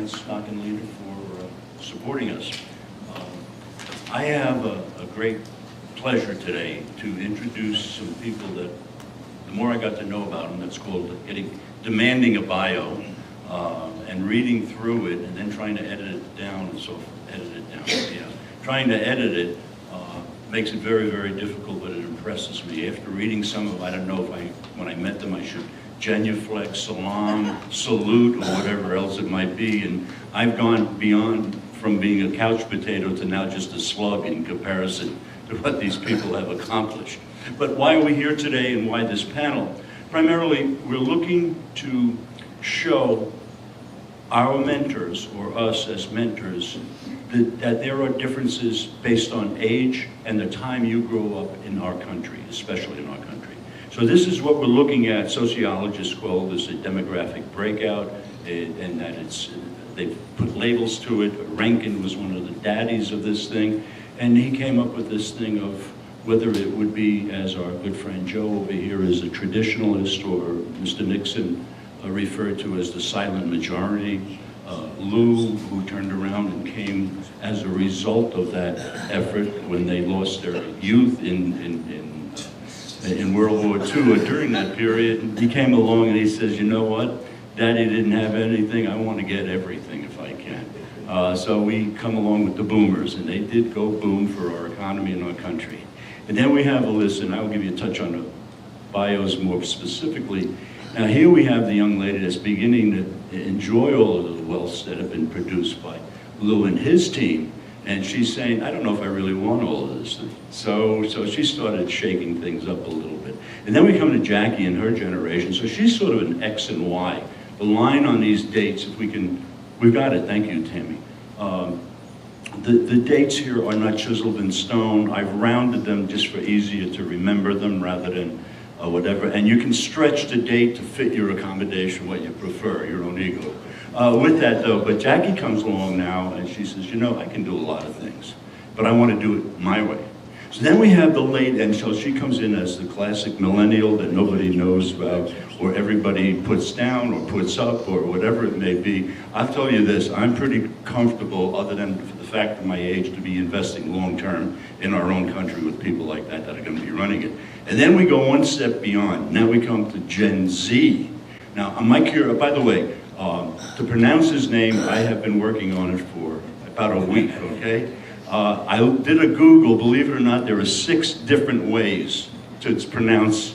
thanks, Stockton Leader, for supporting us. I have a great pleasure today to introduce some people that, the more I got to know about them, that's called demanding a bio, and reading through it and then trying to edit it down and so forth. Trying to edit it makes it very, very difficult, but it impresses me. After reading some of, I don't know if when I met them, I should genuflect, salam, salute, or whatever else it might be. And I've gone beyond from being a couch potato to now just a slug in comparison to what these people have accomplished. But why are we here today and why this panel? Primarily, we're looking to show our mentors, or us as mentors, that there are differences based on age and the time you grow up in our country, especially in our country. So this is what we're looking at. Sociologists call this a demographic breakout, and that they've put labels to it. Rankin was one of the daddies of this thing, and he came up with this thing of whether it would be, as our good friend Joe over here is a traditionalist, or Mr. Nixon referred to as the silent majority. Lou, who turned around and came as a result of that effort when they lost their youth in World War II. During that period, he came along and he says, you know what, Daddy didn't have anything, I want to get everything if I can. So we come along with the boomers, and they did go boom for our economy and our country. And then we have a list, and I'll give you a touch on the bios more specifically. Now here we have the young lady that's beginning to enjoy all of the wealths that have been produced by Lou and his team, and she's saying, I don't know if I really want all of this. So she started shaking things up a little bit. And then we come to Jackie and her generation, so she's sort of an X and Y. The line on these dates, if we can, we've got it, thank you, Tammy. The dates here are not chiseled in stone. I've rounded them just for easier to remember them rather than whatever, and you can stretch the date to fit your accommodation, what you prefer, your own ego. With that though, but Jackie comes along now and she says, you know, I can do a lot of things, but I want to do it my way. So then we have the late, and so she comes in as the classic millennial that nobody knows about, or everybody puts down or puts up or whatever it may be. I'll tell you this, I'm pretty comfortable, other than for the fact of my age, to be investing long term in our own country with people like that are going to be running it. And then we go one step beyond. Now we come to Gen Z. Now, Mike here, by the way, to pronounce his name, I have been working on it for about a week, okay? I did a Google, believe it or not, there are 6 different ways to pronounce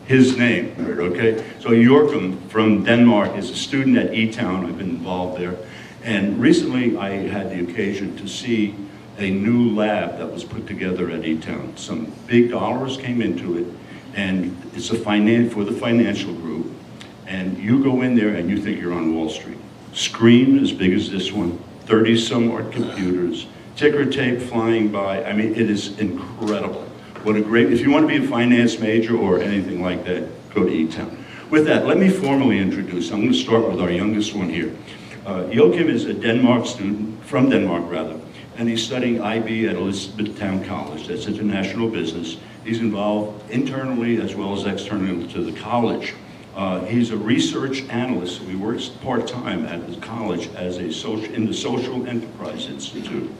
his name, okay? So Joachim from Denmark is a student at E-Town. I've been involved there. And recently I had the occasion to see a new lab that was put together at E-Town. Some big dollars came into it, and it's for the financial group. And you go in there and you think you're on Wall Street. Screen as big as this one, 30-some odd computers, ticker tape flying by. I mean, it is incredible. What a great, if you want to be a finance major or anything like that, go to E-Town. With that, let me formally introduce, I'm going to start with our youngest one here. Joachim is a Denmark student, from Denmark rather, and he's studying IB at Elizabethtown College. That's international business. He's involved internally as well as externally to the college. He's a research analyst, so he works part-time at the college as in the Social Enterprise Institute,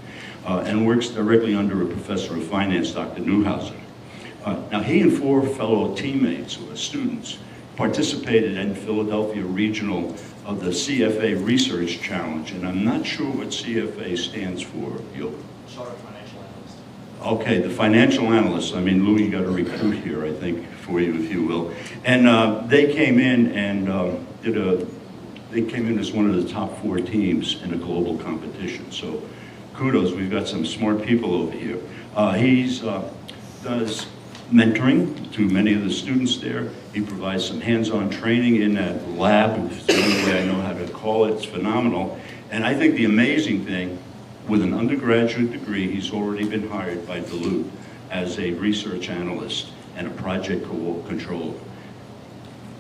and works directly under a professor of finance, Dr. Newhauser. Now he and 4 fellow teammates, or students, participated in Philadelphia Regional of the CFA Research Challenge, and I'm not sure what CFA stands for, Joachim. Chartered Financial Analyst. Okay, the financial analysts. I mean, Louis, you got a recruit here, I think, for you, if you will. And they came in and they came in as one of the top 4 teams in a global competition. So kudos, we've got some smart people over here. He's does mentoring to many of the students there. He provides some hands-on training in that lab. It's the only way I know how to call it. It's phenomenal. And I think the amazing thing, with an undergraduate degree, he's already been hired by Duluth as a research analyst and a project controller.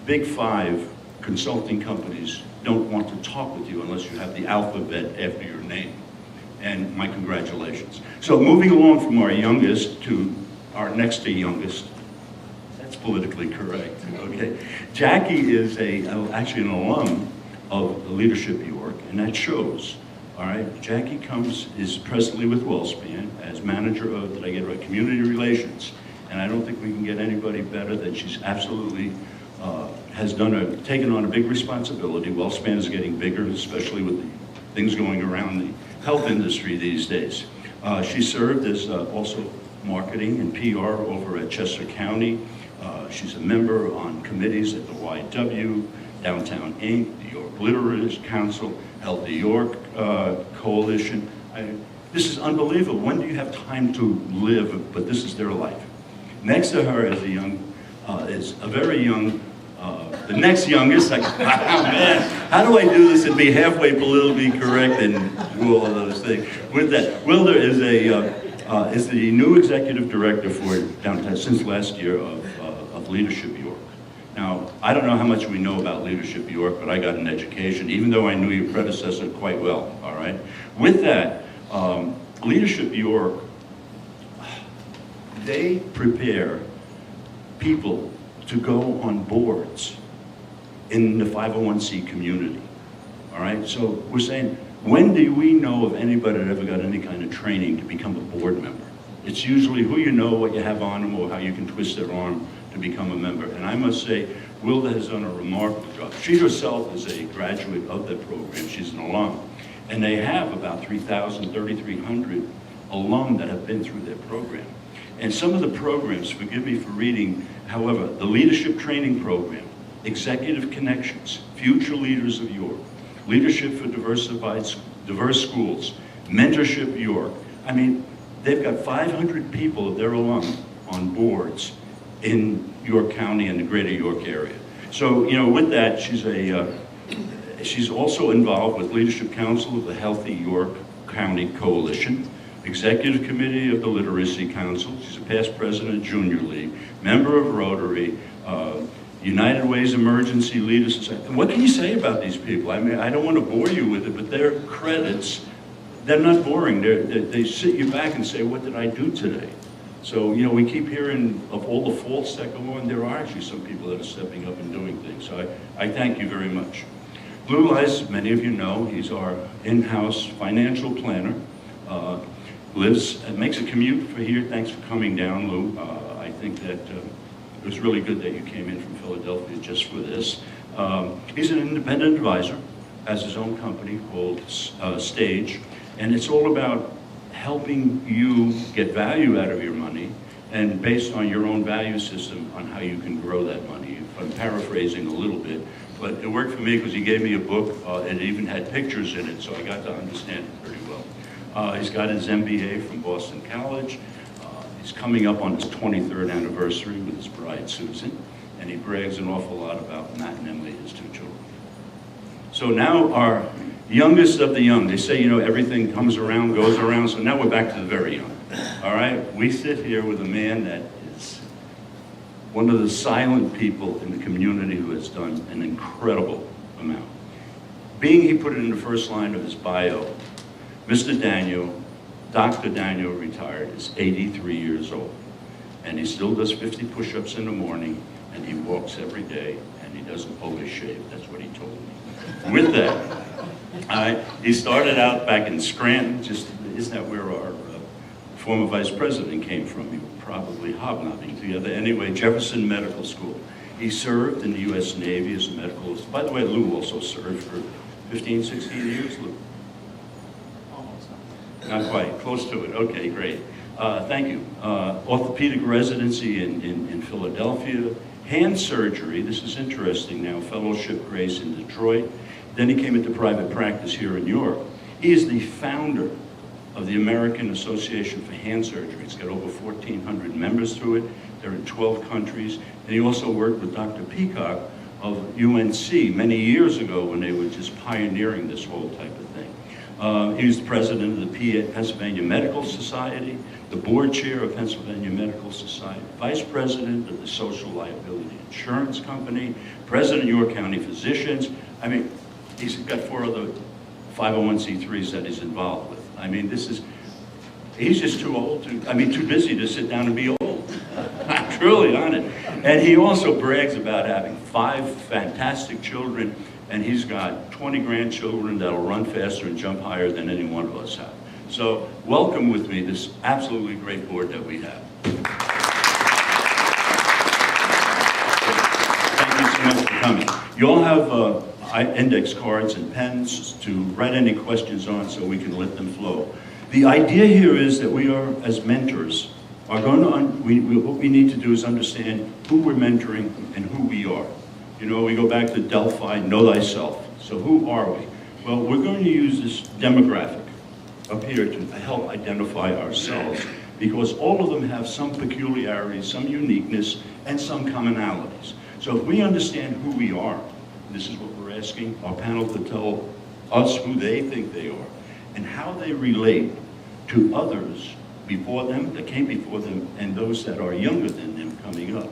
Big 5 consulting companies don't want to talk with you unless you have the alphabet after your name. And my congratulations. So moving along from our youngest to our next to youngest, that's politically correct, okay? Jackie is actually an alum of Leadership York, and that shows. All right, Jackie is presently with WellSpan as manager of, did I get it right, community relations. And I don't think we can get anybody better than she's absolutely has taken on a big responsibility. WellSpan is getting bigger, especially with the things going around the health industry these days. She served as also marketing and PR over at Chester County. She's a member on committees at the YW, Downtown Inc., New York Literacy Council, Health New York Coalition. This is unbelievable. When do you have time to live? But this is their life. Next to her is a very young, the next youngest. Oh man, how do I do this and be halfway politically correct and do all of those things? With that, Wilder is the new executive director for Downtown since last year of Leadership York. Now, I don't know how much we know about Leadership York, but I got an education, even though I knew your predecessor quite well, all right? With that, Leadership York, they prepare people to go on boards in the 501c community, all right? So we're saying, when do we know of anybody that ever got any kind of training to become a board member? It's usually who you know, what you have on them, or how you can twist their arm to become a member. And I must say, Wilda has done a remarkable job. She herself is a graduate of the program. She's an alum. And they have about 3,300 alum that have been through their program. And some of the programs, forgive me for reading, however, the Leadership Training Program, Executive Connections, Future Leaders of York, Leadership for Diverse Schools, Mentorship York. I mean, they've got 500 people of their alum on boards in York County and the greater York area. So, you know, with that, she's also involved with Leadership Council of the Healthy York County Coalition, Executive Committee of the Literacy Council. She's a past president of Junior League, member of Rotary, United Way's Emergency Leaders Society. What can you say about these people? I mean, I don't want to bore you with it, but their credits, they're not boring. They sit you back and say, what did I do today? So, you know, we keep hearing of all the faults that go on. There are actually some people that are stepping up and doing things. So I thank you very much. Lou Lice, many of you know, he's our in-house financial planner. Makes a commute for here. Thanks for coming down, Lou. I think that it was really good that you came in from Philadelphia just for this. He's an independent advisor, has his own company called Stage, and it's all about helping you get value out of your money and based on your own value system on how you can grow that money. I'm paraphrasing a little bit, but it worked for me because he gave me a book. It even had pictures in it, so I got to understand it pretty well. He's got his MBA from Boston College. He's coming up on his 23rd anniversary with his bride, Susan, and he brags an awful lot about Matt and Emily, his two children. So now our youngest of the young. They say, you know, everything comes around, goes around, so now we're back to the very young. All right? We sit here with a man that is one of the silent people in the community who has done an incredible amount. Being, he put it in the first line of his bio, Mr. Daniel, Dr. Daniel retired, is 83 years old. And he still does 50 push-ups in the morning, and he walks every day, and he doesn't always shave. That's what he told me. With that, he started out back in Scranton, isn't that where our former vice president came from? You were probably hobnobbing together. Anyway, Jefferson Medical School. He served in the U.S. Navy as a medical, by the way, Lou also served for 15, 16 years, Lou? Almost. Not quite, close to it, okay, great. Thank you. Orthopedic residency in Philadelphia. Hand surgery, this is interesting now, Fellowship Grace in Detroit. Then he came into private practice here in New York. He is the founder of the American Association for Hand Surgery. It's got over 1,400 members through it. They're in 12 countries. And he also worked with Dr. Peacock of UNC many years ago when they were just pioneering this whole type of thing. He was the president of the Pennsylvania Medical Society, the board chair of Pennsylvania Medical Society, vice president of the Social Liability Insurance Company, president of York County Physicians. I mean, he's got 4 other 501c3s that he's involved with. I mean, he's just too old too busy to sit down and be old. I'm truly on it. And he also brags about having 5 fantastic children and he's got 20 grandchildren that'll run faster and jump higher than any one of us have. So welcome with me this absolutely great board that we have. Thank you so much for coming. You all have index cards and pens to write any questions on so we can let them flow. The idea here is that we are, as mentors, are going to, what we need to do is understand who we're mentoring and who we are. You know, we go back to Delphi, know thyself. So who are we? Well, we're going to use this demographic up here to help identify ourselves, because all of them have some peculiarities, some uniqueness, and some commonalities. So if we understand who we are, this is what we're asking our panel to tell us who they think they are, and how they relate to others before them, that came before them, and those that are younger than them coming up.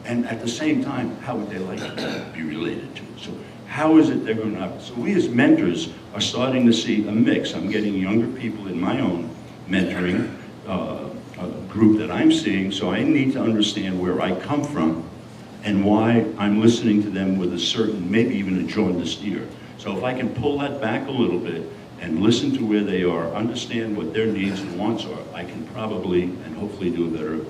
And at the same time, how would they like to be related to? So how is it they're going to, so we as mentors are starting to see a mix. I'm getting younger people in my own mentoring group that I'm seeing, so I need to understand where I come from and why I'm listening to them with a certain, maybe even a jaundiced ear. So if I can pull that back a little bit and listen to where they are, understand what their needs and wants are, I can probably and hopefully do a better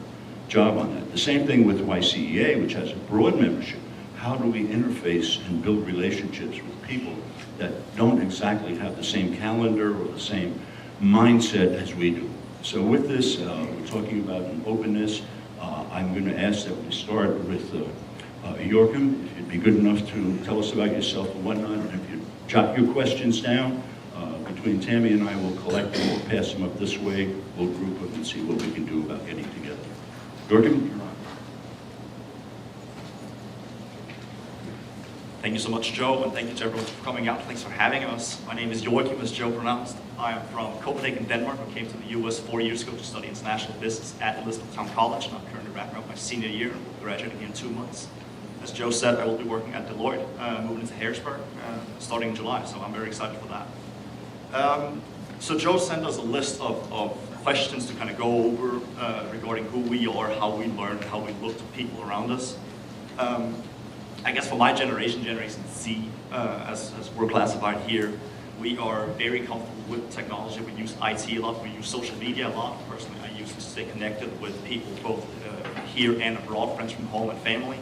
job on that. The same thing with YCEA, which has a broad membership. How do we interface and build relationships with people that don't exactly have the same calendar or the same mindset as we do? So with this, we're talking about an openness. I'm going to ask that we start with Joachim, if you'd be good enough to tell us about yourself and whatnot, and if you jot your questions down, between Tammy and I, we'll collect them, we'll pass them up this way, we'll group them and see what we can do about getting together. Joachim, you're on. Thank you so much, Joe, and thank you to everyone for coming out. Thanks for having us. My name is Joachim, as Joe pronounced. I am from Copenhagen, Denmark. I came to the US 4 years ago to study international business at Elizabethtown College, and I'm currently wrapping up my senior year and graduating in 2 months. As Joe said, I will be working at Deloitte, moving into Harrisburg, starting in July, so I'm very excited for that. So Joe sent us a list of questions to kind of go over regarding who we are, how we learn, how we look to people around us. I guess for my generation, Generation Z, as we're classified here, we are very comfortable with technology. We use IT a lot, we use social media a lot. Personally, I use it to stay connected with people both here and abroad, friends from home and family.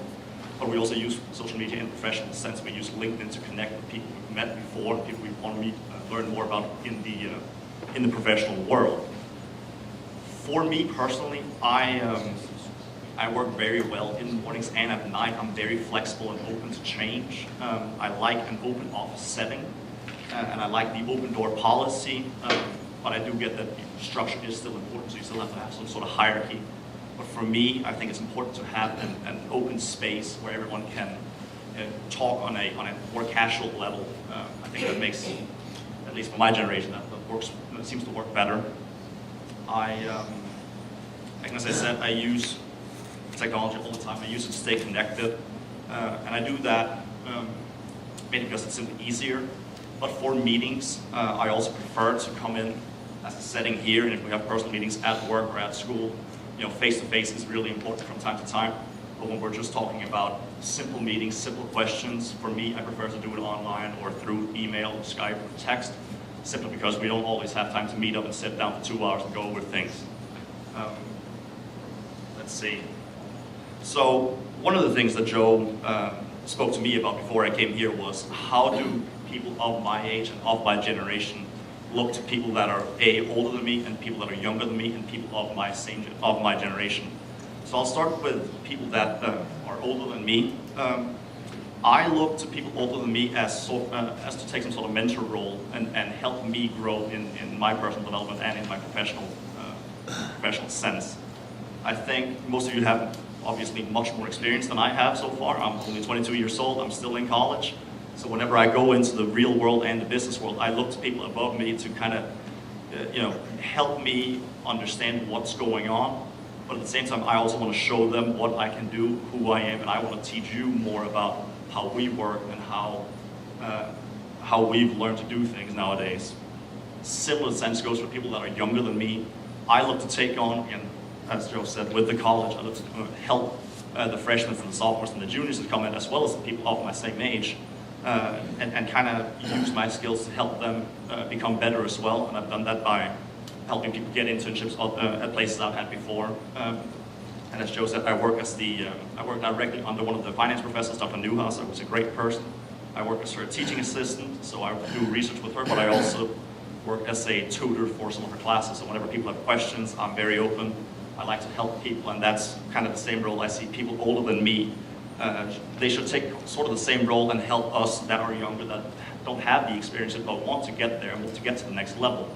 But we also use social media in a professional sense. We use LinkedIn to connect with people we've met before, people we want to meet, learn more about in the professional world. For me personally, I work very well in the mornings and at night. I'm very flexible and open to change. I like an open office setting, and I like the open door policy, but I do get that structure is still important, so you still have to have some sort of hierarchy. But for me, I think it's important to have an open space where everyone can talk on a more casual level. I think that makes, at least for my generation, that seems to work better. As I said, I use technology all the time. I use it to stay connected, and I do that mainly because it's simply easier. But for meetings, I also prefer to come in as a setting here, and if we have personal meetings at work or at school, face-to-face is really important from time to time. But when we're just talking about simple meetings, simple questions, for me, I prefer to do it online or through email, Skype, or text, simply because we don't always have time to meet up and sit down for 2 hours and go over things. Let's see. So one of the things that Joe spoke to me about before I came here was, how do people of my age and of my generation look to people that are older than me and people that are younger than me and people of my generation. So I'll start with people that are older than me. I look to people older than me as to take some sort of mentor role and help me grow in my personal development and in my professional sense. I think most of you have obviously much more experience than I have so far. I'm only 22 years old, I'm still in college. So whenever I go into the real world and the business world, I look to people above me to kind of, help me understand what's going on. But at the same time, I also want to show them what I can do, who I am, and I want to teach you more about how we work and how we've learned to do things nowadays. Similar sense goes for people that are younger than me. I look to take on, and as Joe said, with the college, I look to help the freshmen and the sophomores and the juniors that come in, as well as the people of my same age, and kind of use my skills to help them become better as well. And I've done that by helping people get internships at places I've had before. And as Joe said, I work directly under one of the finance professors, Dr. Newhouser, who's a great person. I work as her teaching assistant, so I do research with her, but I also work as a tutor for some of her classes. So whenever people have questions, I'm very open. I like to help people, and that's kind of the same role I see people older than me. They should take sort of the same role and help us that are younger, that don't have the experience but want to get there and want to get to the next level.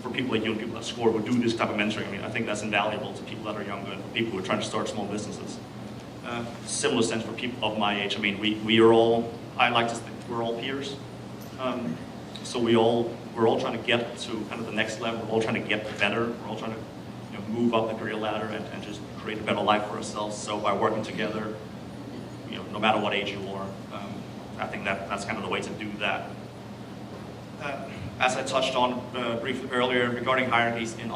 For people like you and people at SCORE who do this type of mentoring, I mean, I think that's invaluable to people that are younger and for people who are trying to start small businesses. Similar sense for people of my age. I mean, we are all, I like to think we're all peers. So we're all trying to get to kind of the next level. We're all trying to get better. We're all trying to move up the career ladder and just create a better life for ourselves. So by working together, no matter what age you are, I think that's kind of the way to do that. As I touched on briefly earlier regarding hierarchies in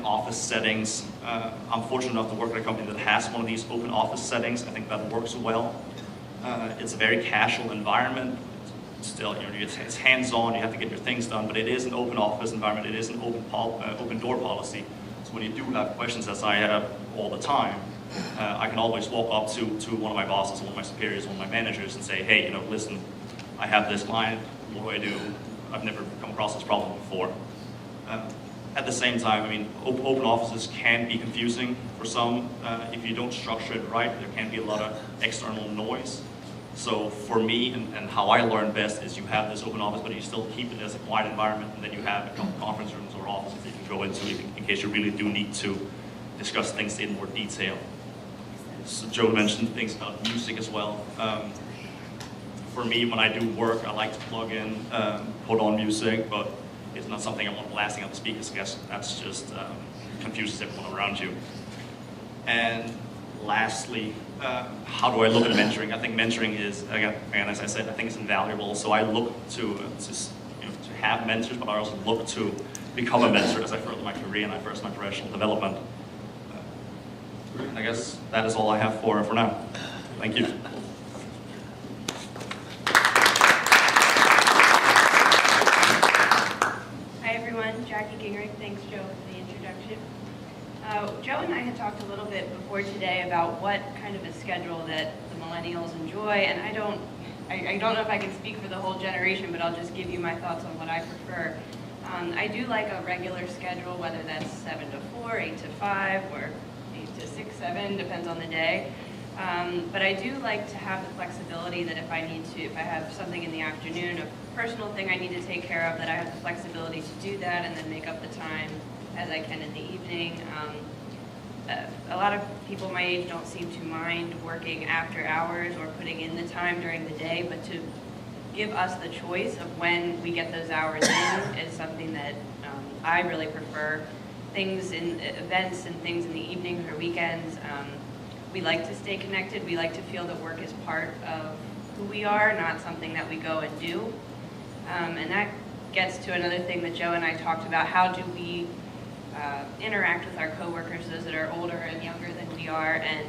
office settings, I'm fortunate enough to work at a company that has one of these open office settings. I think that works well. It's a very casual environment. Still, it's hands-on. You have to get your things done, but it is an open office environment. It is an open door policy. So when you do have questions, as I have all the time, I can always walk up to one of my bosses, one of my superiors, one of my managers, and say, hey, listen, I have this client. What do I do? I've never come across this problem before. At the same time, I mean, open offices can be confusing for some. If you don't structure it right, there can be a lot of external noise. So for me, and how I learn best is you have this open office, but you still keep it as a quiet environment, and then you have a couple conference rooms or offices that you can go into in case you really do need to discuss things in more detail. So Joe mentioned things about music as well. For me, when I do work, I like to plug in, put on music, but it's not something I want blasting out the speakers. I guess that's just confuses everyone around you. And lastly, how do I look at mentoring? I think mentoring is, again, as I said, I think it's invaluable. So I look to have mentors, but I also look to become a mentor as I further my career and I further my professional development. And I guess that is all I have for now. Thank you. Jackie Gingrich, thanks Joe for the introduction. Joe and I had talked a little bit before today about what kind of a schedule that the millennials enjoy, and I don't know if I can speak for the whole generation, but I'll just give you my thoughts on what I prefer. I do like a regular schedule, whether that's 7 to 4, 8 to 5, or 8 to 6, 7, depends on the day. But I do like to have the flexibility that if I have something in the afternoon, a personal thing I need to take care of, that I have the flexibility to do that and then make up the time as I can in the evening. A lot of people my age don't seem to mind working after hours or putting in the time during the day, but to give us the choice of when we get those hours in is something that I really prefer. Things in events and things in the evenings or weekends, we like to stay connected. We like to feel that work is part of who we are, not something that we go and do. And that gets to another thing that Joe and I talked about. How do we interact with our coworkers, those that are older and younger than we are? And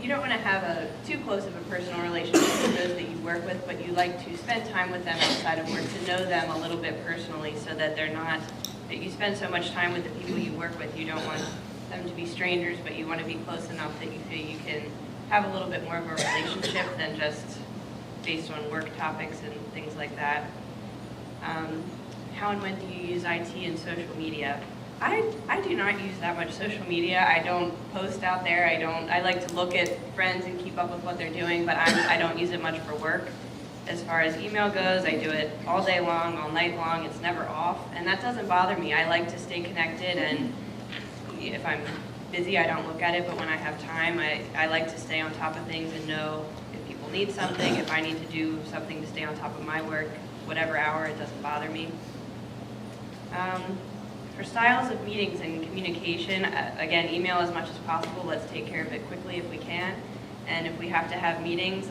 you don't want to have too close of a personal relationship with those that you work with, but you like to spend time with them outside of work, to know them a little bit personally, so that that you spend so much time with the people you work with. You don't want them to be strangers, but you want to be close enough that you feel you can have a little bit more of a relationship than just based on work topics and things like that. How and when do you use IT and social media? I do not use that much social media. I don't post out there. I like to look at friends and keep up with what they're doing, but I don't use it much for work. As far as email goes, I do it all day long, all night long. It's never off, and that doesn't bother me. I like to stay connected, and if I'm busy, I don't look at it, but when I have time, I like to stay on top of things and know if people need something, if I need to do something to stay on top of my work, whatever hour, it doesn't bother me. For styles of meetings and communication, again, email as much as possible. Let's take care of it quickly if we can. And if we have to have meetings,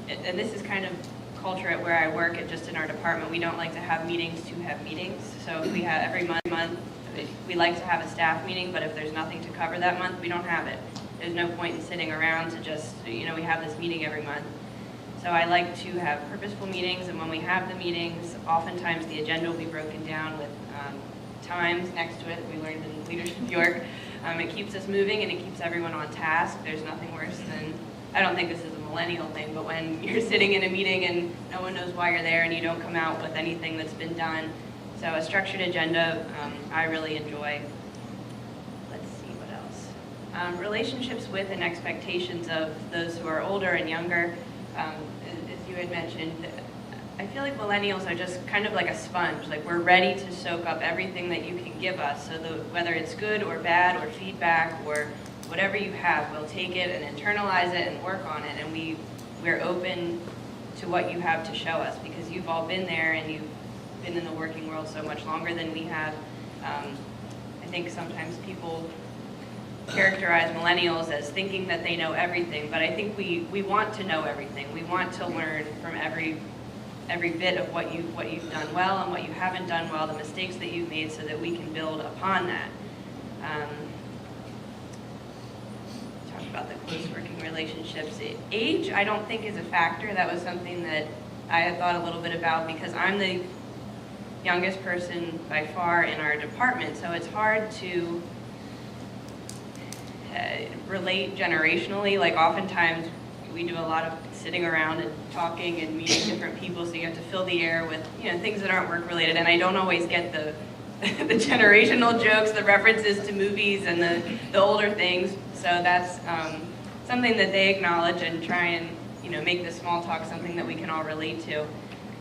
and this is kind of culture at where I work, just in our department, we don't like to have meetings to have meetings. So if we have every month, we like to have a staff meeting, but if there's nothing to cover that month, we don't have it. there's no point in sitting around to just, we have this meeting every month. So I like to have purposeful meetings, and when we have the meetings, oftentimes the agenda will be broken down with times next to it. We learned in Leadership York. It keeps us moving and it keeps everyone on task. There's nothing worse than, I don't think this is a millennial thing, but when you're sitting in a meeting and no one knows why you're there and you don't come out with anything that's been done. So a structured agenda, I really enjoy. Let's see, what else? Relationships with and expectations of those who are older and younger. As you had mentioned, I feel like millennials are just kind of like a sponge. Like, we're ready to soak up everything that you can give us. So whether it's good or bad or feedback or whatever you have, we'll take it and internalize it and work on it. And we're open to what you have to show us, because you've all been there and you've been in the working world so much longer than we have. I think sometimes people characterize millennials as thinking that they know everything, but I think we want to know everything. We want to learn from every bit of what you've done well and what you haven't done well, the mistakes that you've made, so that we can build upon that. Talk about the close working relationships. Age, I don't think, is a factor. That was something that I had thought a little bit about, because I'm the youngest person by far in our department, so it's hard to relate generationally. Like, oftentimes we do a lot of sitting around and talking and meeting different people, so you have to fill the air with things that aren't work related, and I don't always get the the generational jokes, the references to movies and the older things. So that's something that they acknowledge and try and make the small talk something that we can all relate to.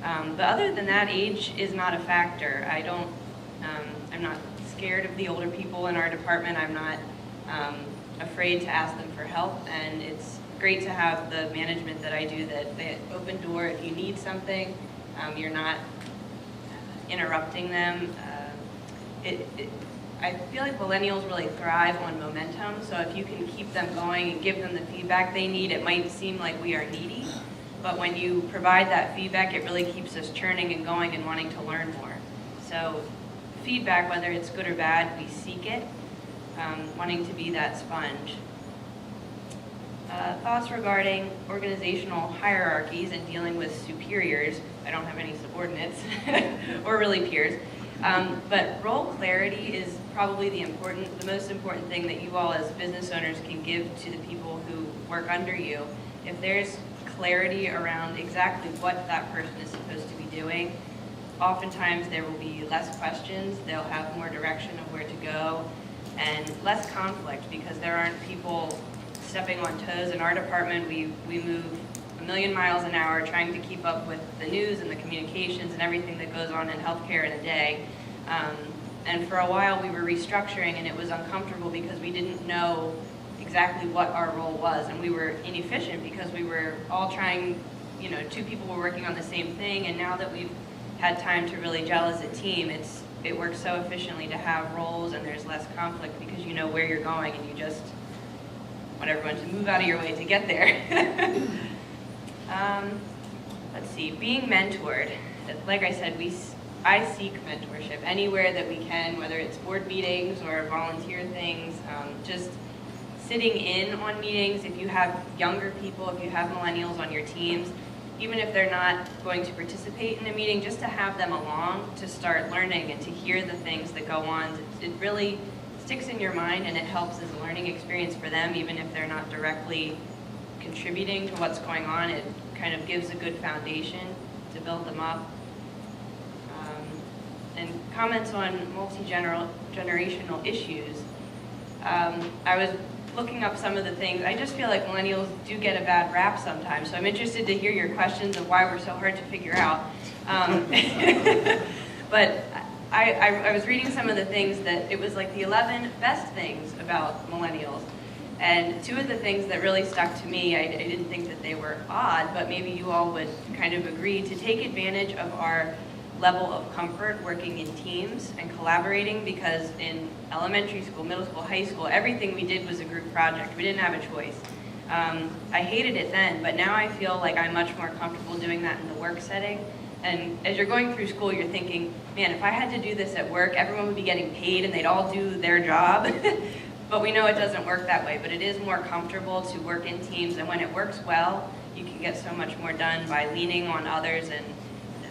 But other than that, age is not a factor. I'm not scared of the older people in our department. I'm not afraid to ask them for help, and it's great to have the management that I do, that they open door if you need something. You're not interrupting them. I feel like millennials really thrive on momentum, so if you can keep them going and give them the feedback they need, it might seem like we are needy, but when you provide that feedback, it really keeps us churning and going and wanting to learn more. So feedback, whether it's good or bad, we seek it, wanting to be that sponge. Thoughts regarding organizational hierarchies and dealing with superiors. I don't have any subordinates or really peers. But role clarity is probably the most important thing that you all as business owners can give to the people who work under you. If there's clarity around exactly what that person is supposed to be doing, oftentimes there will be less questions, they'll have more direction of where to go, and less conflict, because there aren't people stepping on toes. In our department, we move a million miles an hour trying to keep up with the news and the communications and everything that goes on in healthcare in a day. And for a while we were restructuring, and it was uncomfortable because we didn't know exactly what our role was, and we were inefficient because we were all trying, two people were working on the same thing, and now that we've had time to really gel as a team, it works so efficiently to have roles, and there's less conflict because you know where you're going and you just want everyone to move out of your way to get there. Let's see, being mentored. Like I said, I seek mentorship anywhere that we can, whether it's board meetings or volunteer things, just sitting in on meetings. If you have younger people, if you have millennials on your teams, even if they're not going to participate in a meeting, just to have them along to start learning and to hear the things that go on, it really sticks in your mind, and it helps as a learning experience for them, even if they're not directly contributing to what's going on. It kind of gives a good foundation to build them up. And comments on multi-generational issues. I was looking up some of the things. I just feel like millennials do get a bad rap sometimes, so I'm interested to hear your questions of why we're so hard to figure out. But I was reading some of the things that, it was like the 11 best things about millennials. And two of the things that really stuck to me, I didn't think that they were odd, but maybe you all would kind of agree, to take advantage of our level of comfort working in teams and collaborating, because in elementary school, middle school, high school, everything we did was a group project. We didn't have a choice. I hated it then, but now I feel like I'm much more comfortable doing that in the work setting. And as you're going through school, you're thinking, man, if I had to do this at work, everyone would be getting paid and they'd all do their job. But we know it doesn't work that way, but it is more comfortable to work in teams, and when it works well, you can get so much more done by leaning on others, and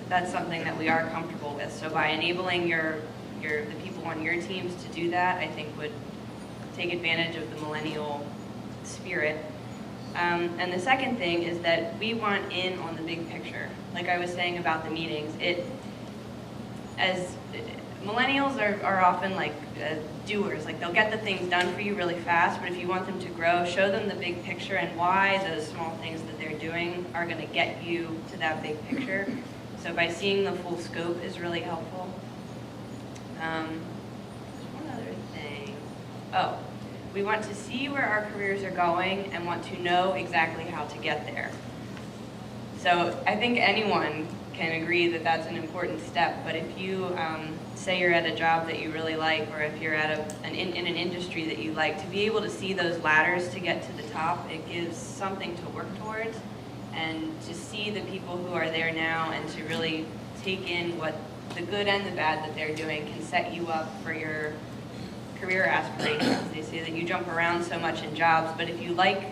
that's something that we are comfortable with. So by enabling the people on your teams to do that, I think would take advantage of the millennial spirit. And the second thing is that we want in on the big picture. Like I was saying about the meetings, as millennials are often like doers, like they'll get the things done for you really fast, but if you want them to grow, show them the big picture and why those small things that they're doing are going to get you to that big picture. So by seeing the full scope is really helpful. One other thing. Oh, we want to see where our careers are going and want to know exactly how to get there. So I think anyone can agree that that's an important step, but if you say you're at a job that you really like, or if you're at in an industry that you like, to be able to see those ladders to get to the top, it gives something to work towards, and to see the people who are there now and to really take in what the good and the bad that they're doing can set you up for your career aspirations. They say that you jump around so much in jobs, but if you like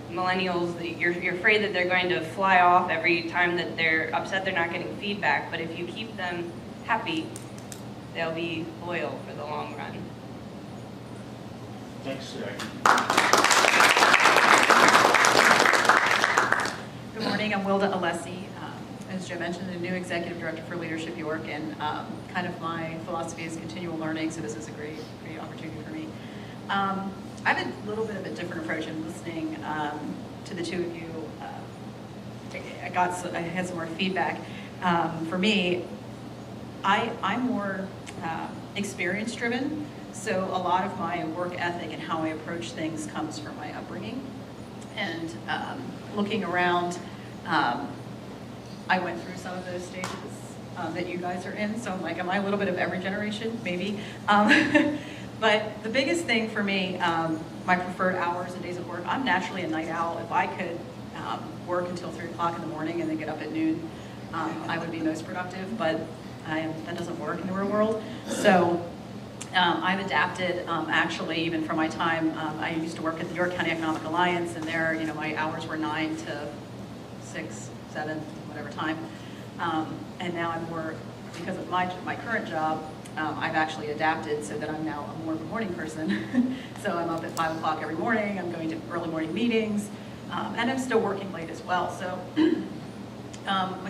millennials, you're afraid that they're going to fly off every time that they're upset they're not getting feedback, but if you keep them happy, they'll be loyal for the long run. Thanks, Good morning, I'm Wilda Alessi. As Joe mentioned, the new Executive Director for Leadership York, and kind of my philosophy is continual learning, so this is a great opportunity for me. I have a little bit of a different approach in listening to the two of you. I had some more feedback. For me, I'm more experience-driven, so a lot of my work ethic and how I approach things comes from my upbringing. And looking around, I went through some of those stages that you guys are in, so I'm like, am I a little bit of every generation? Maybe. But the biggest thing for me, my preferred hours and days of work, I'm naturally a night owl. If I could work until 3 o'clock in the morning and then get up at noon, I would be most productive, but that doesn't work in the real world. So I've adapted, actually, even from my time, I used to work at the York County Economic Alliance, and there, my hours were 9 to 6, 7, whatever time. And now I'm more, because of my current job, I've actually adapted so that I'm now more of a morning person. So I'm up at 5 o'clock every morning, I'm going to early morning meetings, and I'm still working late as well. So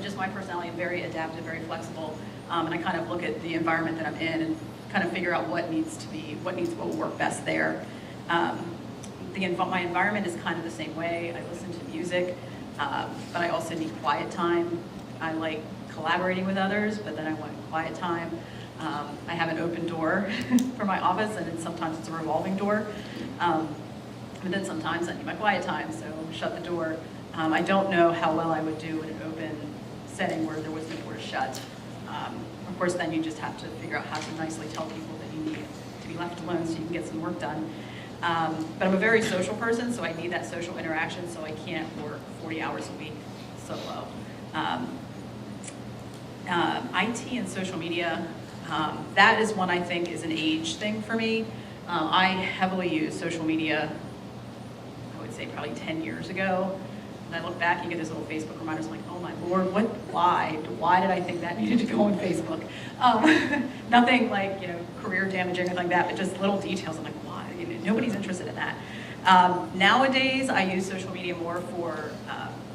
just my personality, I'm very adaptive, very flexible, and I kind of look at the environment that I'm in and kind of figure out what will work best there. My environment is kind of the same way. I listen to music, but I also need quiet time. I like collaborating with others, but then I want quiet time. I have an open door for my office, and sometimes it's a revolving door. But then sometimes I need my quiet time, so shut the door. I don't know how well I would do in an open setting where there was no door to shut. Of course, then you just have to figure out how to nicely tell people that you need to be left alone so you can get some work done. But I'm a very social person, so I need that social interaction, so I can't work 40 hours a week solo. IT and social media, that is one I think is an age thing for me. I heavily use social media, I would say probably 10 years ago. And I look back, you get this little Facebook reminders, I'm like, oh my Lord, why did I think that needed to go on Facebook? Nothing like, career damaging or anything like that, but just little details. I'm like, why? Nobody's interested in that. Nowadays, I use social media more for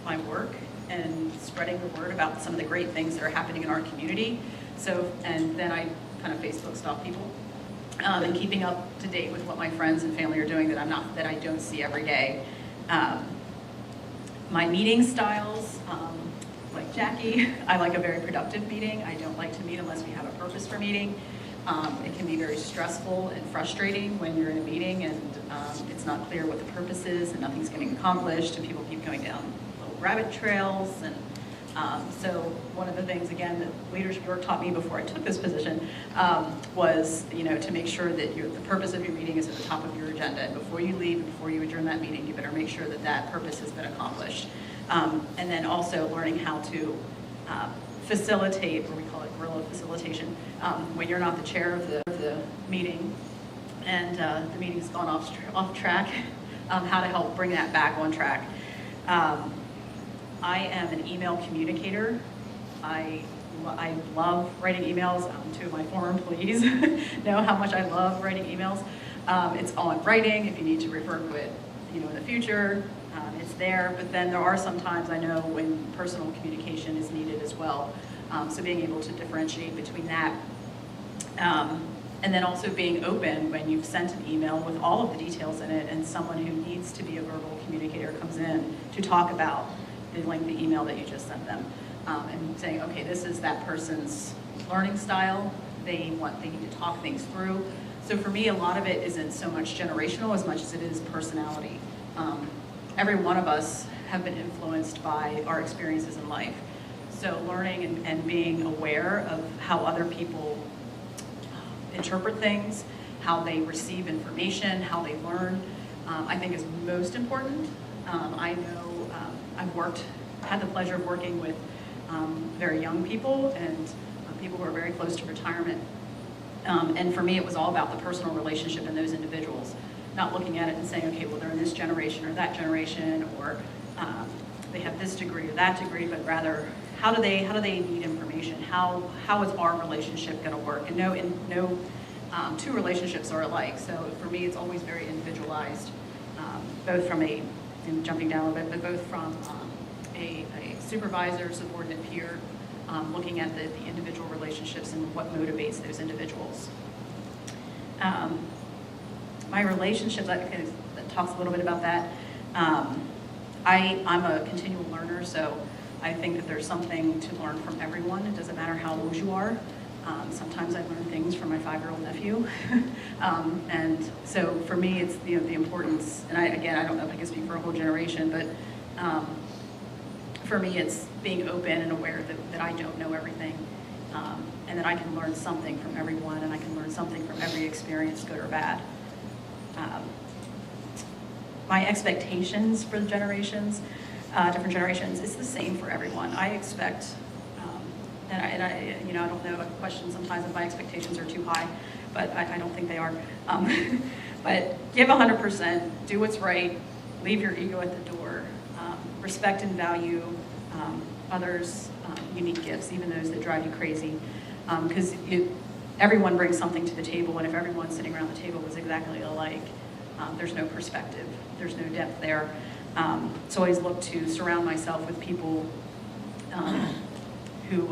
my work and spreading the word about some of the great things that are happening in our community. So, and then I kind of Facebook stalk people, and keeping up to date with what my friends and family are doing that I don't see every day. My meeting styles, like Jackie, I like a very productive meeting. I don't like to meet unless we have a purpose for meeting. It can be very stressful and frustrating when you're in a meeting and it's not clear what the purpose is and nothing's getting accomplished and people keep going down little rabbit trails. And so one of the things, again, that Leadership York taught me before I took this position was, to make sure that the purpose of your meeting is at the top of your agenda. And before you leave, and before you adjourn that meeting, you better make sure that that purpose has been accomplished. And then also learning how to facilitate, or we call it guerrilla facilitation, when you're not the chair of the meeting, and the meeting's gone off track, how to help bring that back on track. I am an email communicator. I love writing emails. Two of my former employees know how much I love writing emails. It's all in writing. If you need to refer to it, in the future, it's there. But then there are some times I know when personal communication is needed as well. So being able to differentiate between that, and then also being open when you've sent an email with all of the details in it, and someone who needs to be a verbal communicator comes in to talk about the lengthy email that you just sent them. And saying, okay, this is that person's learning style. They need to talk things through. So for me, a lot of it isn't so much generational as much as it is personality. Every one of us have been influenced by our experiences in life. So learning and being aware of how other people interpret things, how they receive information, how they learn, I think is most important. I know I've had the pleasure of working with very young people and people who are very close to retirement. And for me, it was all about the personal relationship in those individuals, not looking at it and saying, okay, well, they're in this generation or that generation, or they have this degree or that degree, but rather, how do they need information? How is our relationship going to work? And no two relationships are alike. So for me, it's always very individualized, both from and jumping down a little bit, but both from a supervisor, subordinate, peer, looking at the individual relationships and what motivates those individuals. My relationships, that talks a little bit about that. I'm a continual learner, so I think that there's something to learn from everyone. It doesn't matter how old you are. Sometimes I learn things from my 5-year-old nephew. And so for me, it's the importance, and I don't know if I can speak for a whole generation, but for me, it's being open and aware that I don't know everything, and that I can learn something from everyone, and I can learn something from every experience, good or bad. My expectations for the generations, different generations, it's the same for everyone. I expect, and I don't know, I question sometimes if my expectations are too high, but I don't think they are. But give 100%, do what's right, leave your ego at the door, respect and value others' unique gifts, even those that drive you crazy, because everyone brings something to the table, and if everyone sitting around the table was exactly alike, there's no perspective, there's no depth there. So I always look to surround myself with people who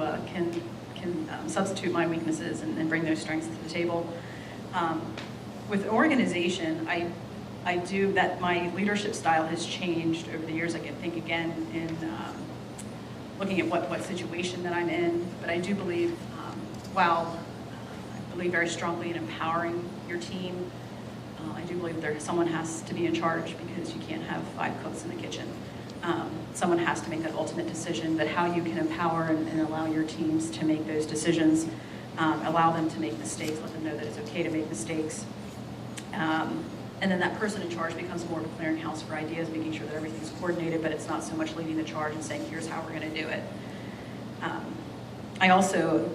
can substitute my weaknesses and bring those strengths to the table. With organization, I do that. My leadership style has changed over the years. I can think again in looking at what situation that I'm in, but I do believe, while I believe very strongly in empowering your team, I do believe someone has to be in charge, because you can't have 5 cooks in the kitchen. Someone has to make that ultimate decision, but how you can empower and allow your teams to make those decisions, allow them to make mistakes, let them know that it's okay to make mistakes. And then that person in charge becomes more of a clearinghouse for ideas, making sure that everything's coordinated, but it's not so much leading the charge and saying, here's how we're going to do it. I also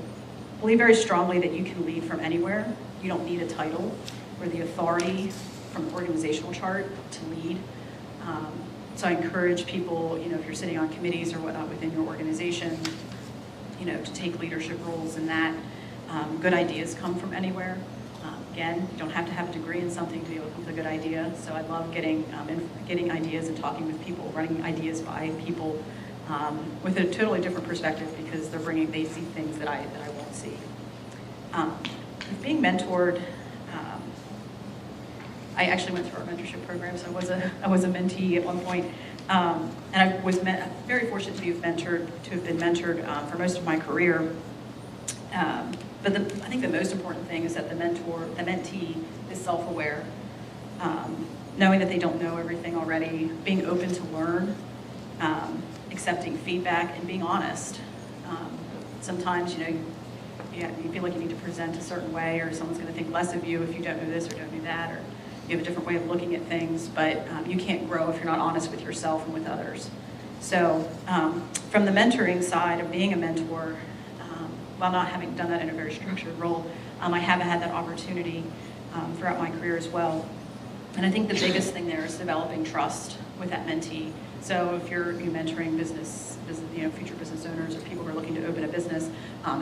believe very strongly that you can lead from anywhere. You don't need a title or the authority from the organizational chart to lead. So I encourage people, if you're sitting on committees or whatnot within your organization, to take leadership roles in that. Good ideas come from anywhere. Again, you don't have to have a degree in something to be able to come with a good idea. So I love getting ideas and talking with people, running ideas by people with a totally different perspective, because they see things that I won't see. Being mentored, I actually went through our mentorship program, so I was a mentee at one point, and I was very fortunate to have been mentored for most of my career. But I think the most important thing is that the mentee is self-aware, knowing that they don't know everything already, being open to learn, accepting feedback, and being honest. Sometimes, you feel like you need to present a certain way, or someone's going to think less of you if you don't know this or don't do that, or you have a different way of looking at things, but you can't grow if you're not honest with yourself and with others. So from the mentoring side of being a mentor, while not having done that in a very structured role, I haven't had that opportunity throughout my career as well. And I think the biggest thing there is developing trust with that mentee. So if you're mentoring future business owners or people who are looking to open a business,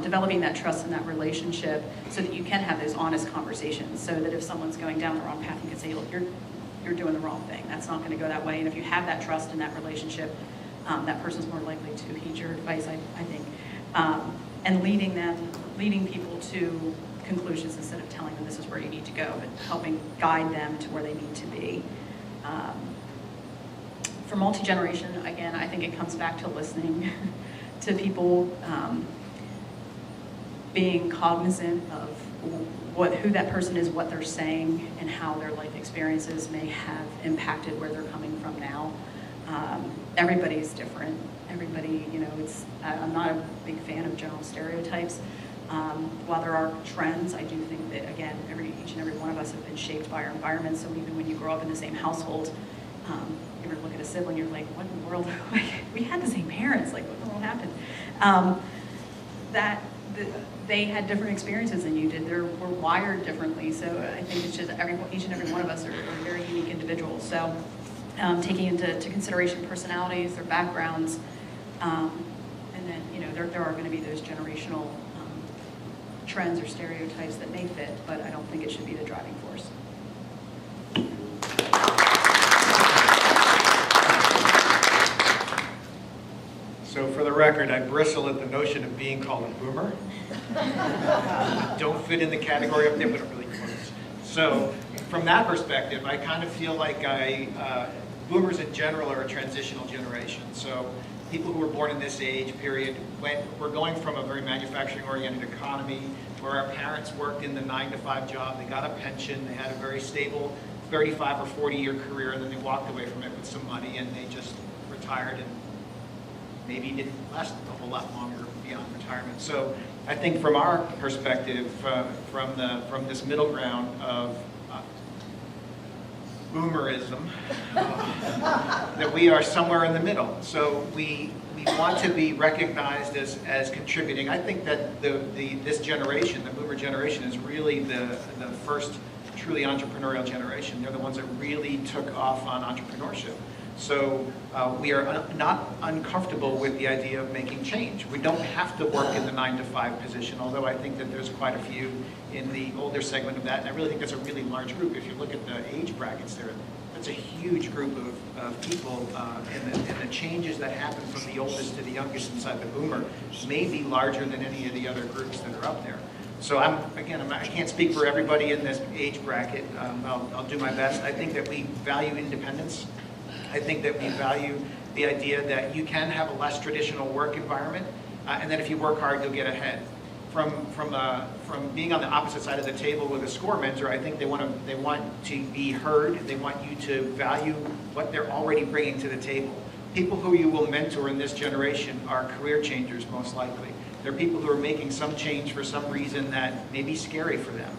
developing that trust and that relationship so that you can have those honest conversations, so that if someone's going down the wrong path, you can say, look, you're doing the wrong thing. That's not going to go that way. And if you have that trust in that relationship, that person's more likely to heed your advice, I think. And leading people to conclusions instead of telling them this is where you need to go, but helping guide them to where they need to be. For multi-generation, again, I think it comes back to listening to people, being cognizant of who that person is, what they're saying, and how their life experiences may have impacted where they're coming from now. Everybody's different. Everybody, I'm not a big fan of general stereotypes. While there are trends, I do think that, again, each and every one of us have been shaped by our environment. So even when you grow up in the same household, you ever look at a sibling, you're like, what in the world? We had the same parents. Like, what the world happened? They had different experiences than you did. We're wired differently. So I think it's just each and every one of us are very unique individuals. So taking into consideration personalities, their backgrounds, and then there are going to be those generational trends or stereotypes that may fit, but I don't think it should be the driving force. So for the record, I bristle at the notion of being called a boomer. Don't fit in the category up there, but I'm really close. So from that perspective, I kind of feel like boomers in general are a transitional generation. So people who were born in this age period, we're going from a very manufacturing-oriented economy where our parents worked in the 9-to-5 job, they got a pension, they had a very stable 35 or 40-year career, and then they walked away from it with some money, and they just retired and maybe didn't last a whole lot longer beyond retirement. So I think from our perspective, from this middle ground of boomerism, that we are somewhere in the middle. So we want to be recognized as contributing. I think that this generation, the boomer generation, is really the first truly entrepreneurial generation. They're the ones that really took off on entrepreneurship. So we are not uncomfortable with the idea of making change. We don't have to work in the 9-to-5 position, although I think that there's quite a few in the older segment of that. And I really think that's a really large group. If you look at the age brackets there, that's a huge group of people. And the changes that happen from the oldest to the youngest inside the boomer may be larger than any of the other groups that are up there. So I can't speak for everybody in this age bracket. I'll do my best. I think that we value independence. I think that we value the idea that you can have a less traditional work environment, and that if you work hard, you'll get ahead. From being on the opposite side of the table with a SCORE mentor, I think they want to be heard. They want you to value what they're already bringing to the table. People who you will mentor in this generation are career changers, most likely. They're people who are making some change for some reason that may be scary for them,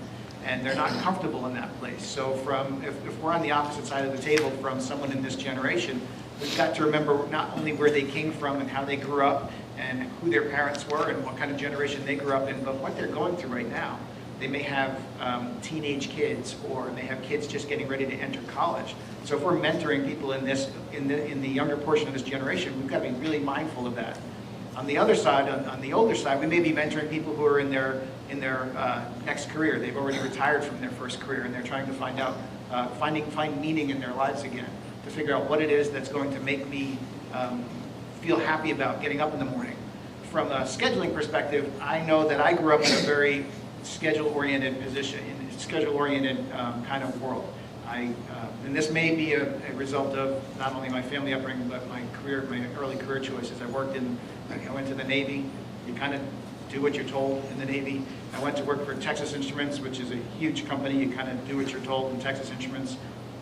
and they're not comfortable in that place. So if we're on the opposite side of the table from someone in this generation, we've got to remember not only where they came from and how they grew up and who their parents were and what kind of generation they grew up in, but what they're going through right now. They may have teenage kids, or they have kids just getting ready to enter college. So if we're mentoring people in the younger portion of this generation, we've got to be really mindful of that. On the other side, on the older side, we may be mentoring people who are in their next career. They've already retired from their first career, and they're trying to find meaning in their lives again, to figure out what it is that's going to make me feel happy about getting up in the morning. From a scheduling perspective, I know that I grew up in a very schedule-oriented position, in a schedule-oriented kind of world. And this may be a result of not only my family upbringing, but my early career choices. I went to the Navy. You kind of do what you're told in the Navy. I went to work for Texas Instruments, which is a huge company. You kind of do what you're told in Texas Instruments.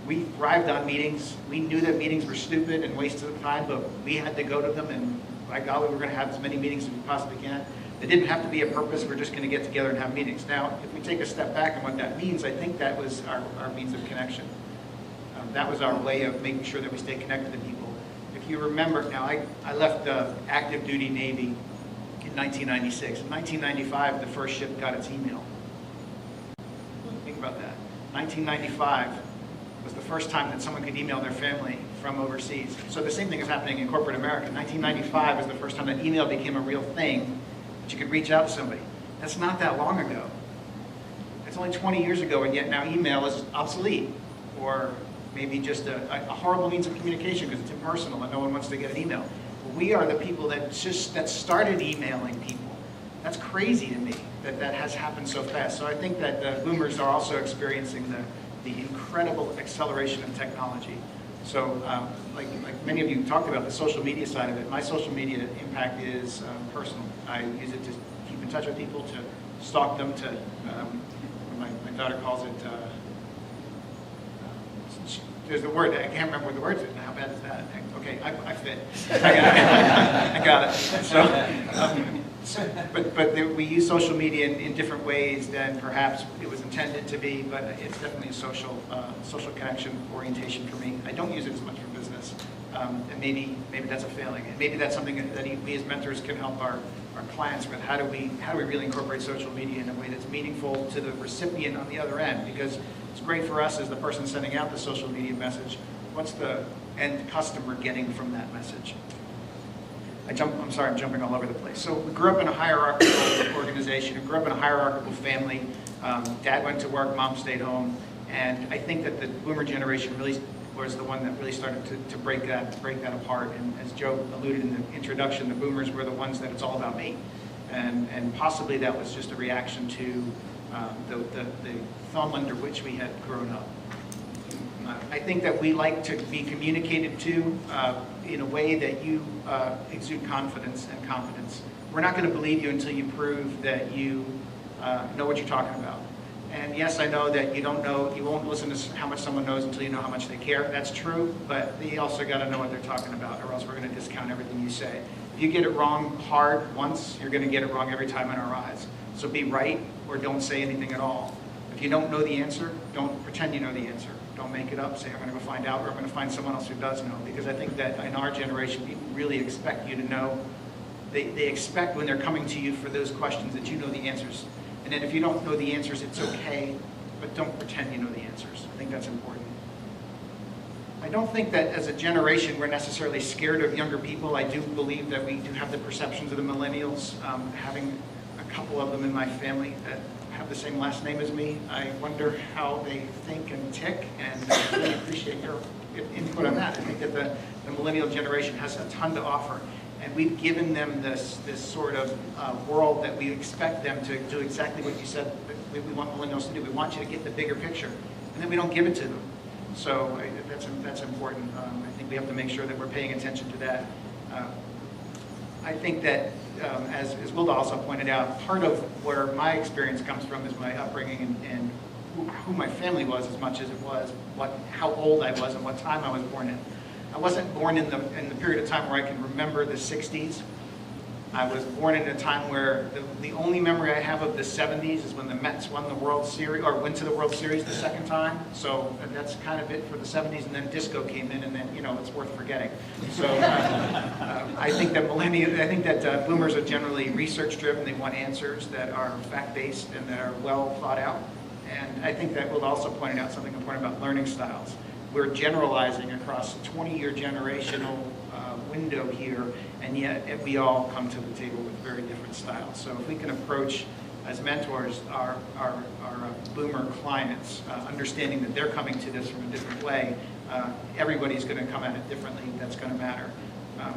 We thrived on meetings. We knew that meetings were stupid and wasted of time, but we had to go to them, and by golly, we're going to have as many meetings as we possibly can. It didn't have to be a purpose. We're just going to get together and have meetings. Now, if we take a step back and what that means, I think that was our means of connection. That was our way of making sure that we stay connected to people. If you remember, now I left active duty Navy in 1996. In 1995, the first ship got its email. Think about that. 1995 was the first time that someone could email their family from overseas. So the same thing is happening in corporate America. 1995 was the first time that email became a real thing, that you could reach out to somebody. That's not that long ago. It's only 20 years ago, and yet now email is obsolete, or maybe just a horrible means of communication because it's impersonal and no one wants to get an email. We are the people that started emailing people. That's crazy to me that has happened so fast. So I think that the boomers are also experiencing the incredible acceleration of technology. So like many of you talked about the social media side of it, my social media impact is personal. I use it to keep in touch with people, to stalk them, to, my daughter calls it, there's the word, I can't remember what the word is, how bad is that? Okay, I fit. I got it. But we use social media in different ways than perhaps it was intended to be, but it's definitely a social connection orientation for me. I don't use it as much for business, and maybe that's a failing, and maybe that's something that we as mentors can help our clients with. How do we really incorporate social media in a way that's meaningful to the recipient on the other end? Because it's great for us as the person sending out the social media message. What's the end customer getting from that message? I'm sorry, I'm jumping all over the place. So we grew up in a hierarchical organization. We grew up in a hierarchical family. Dad went to work, mom stayed home. And I think that the boomer generation really was the one that really started to break that apart. And as Joe alluded in the introduction, the boomers were the ones that it's all about me. And possibly that was just a reaction to the thumb under which we had grown up. I think that we like to be communicated to in a way that you exude confidence and competence. We're not going to believe you until you prove that you know what you're talking about. And yes, I know that you won't listen to how much someone knows until you know how much they care. That's true, but they also got to know what they're talking about, or else we're going to discount everything you say. If you get it wrong hard once, you're going to get it wrong every time in our eyes. So be right or don't say anything at all. If you don't know the answer, don't pretend you know the answer. Don't make it up, say I'm going to go find out, or I'm going to find someone else who does know. Because I think that in our generation, people really expect you to know. They expect when they're coming to you for those questions that you know the answers. And then if you don't know the answers, it's okay, but don't pretend you know the answers. I think that's important. I don't think that as a generation we're necessarily scared of younger people. I do believe that we do have the perceptions of the millennials. Having a couple of them in my family that have the same last name as me, I wonder how they think and tick, and I really appreciate your input on that. I think that the millennial generation has a ton to offer, and we've given them this sort of world that we expect them to do exactly what you said that we want millennials to do. We want you to get the bigger picture, and then we don't give it to them. So that's important. I think we have to make sure that we're paying attention to that. I think that, as Wilda also pointed out, part of where my experience comes from is my upbringing and who my family was, as much as it was how old I was and what time I was born in. I wasn't born in the period of time where I can remember the 60s. I was born in a time where the only memory I have of the 70s is when the Mets won the World Series, or went to the World Series the second time. So that's kind of it for the 70s, and then disco came in, and then, it's worth forgetting. So I think that boomers are generally research-driven. They want answers that are fact-based and that are well thought out. And I think that Will also pointed out something important about learning styles. We're generalizing across a 20-year generational window here, and yet we all come to the table with very different styles. So if we can approach, as mentors, our boomer clients, understanding that they're coming to this from a different way, everybody's going to come at it differently. That's going to matter.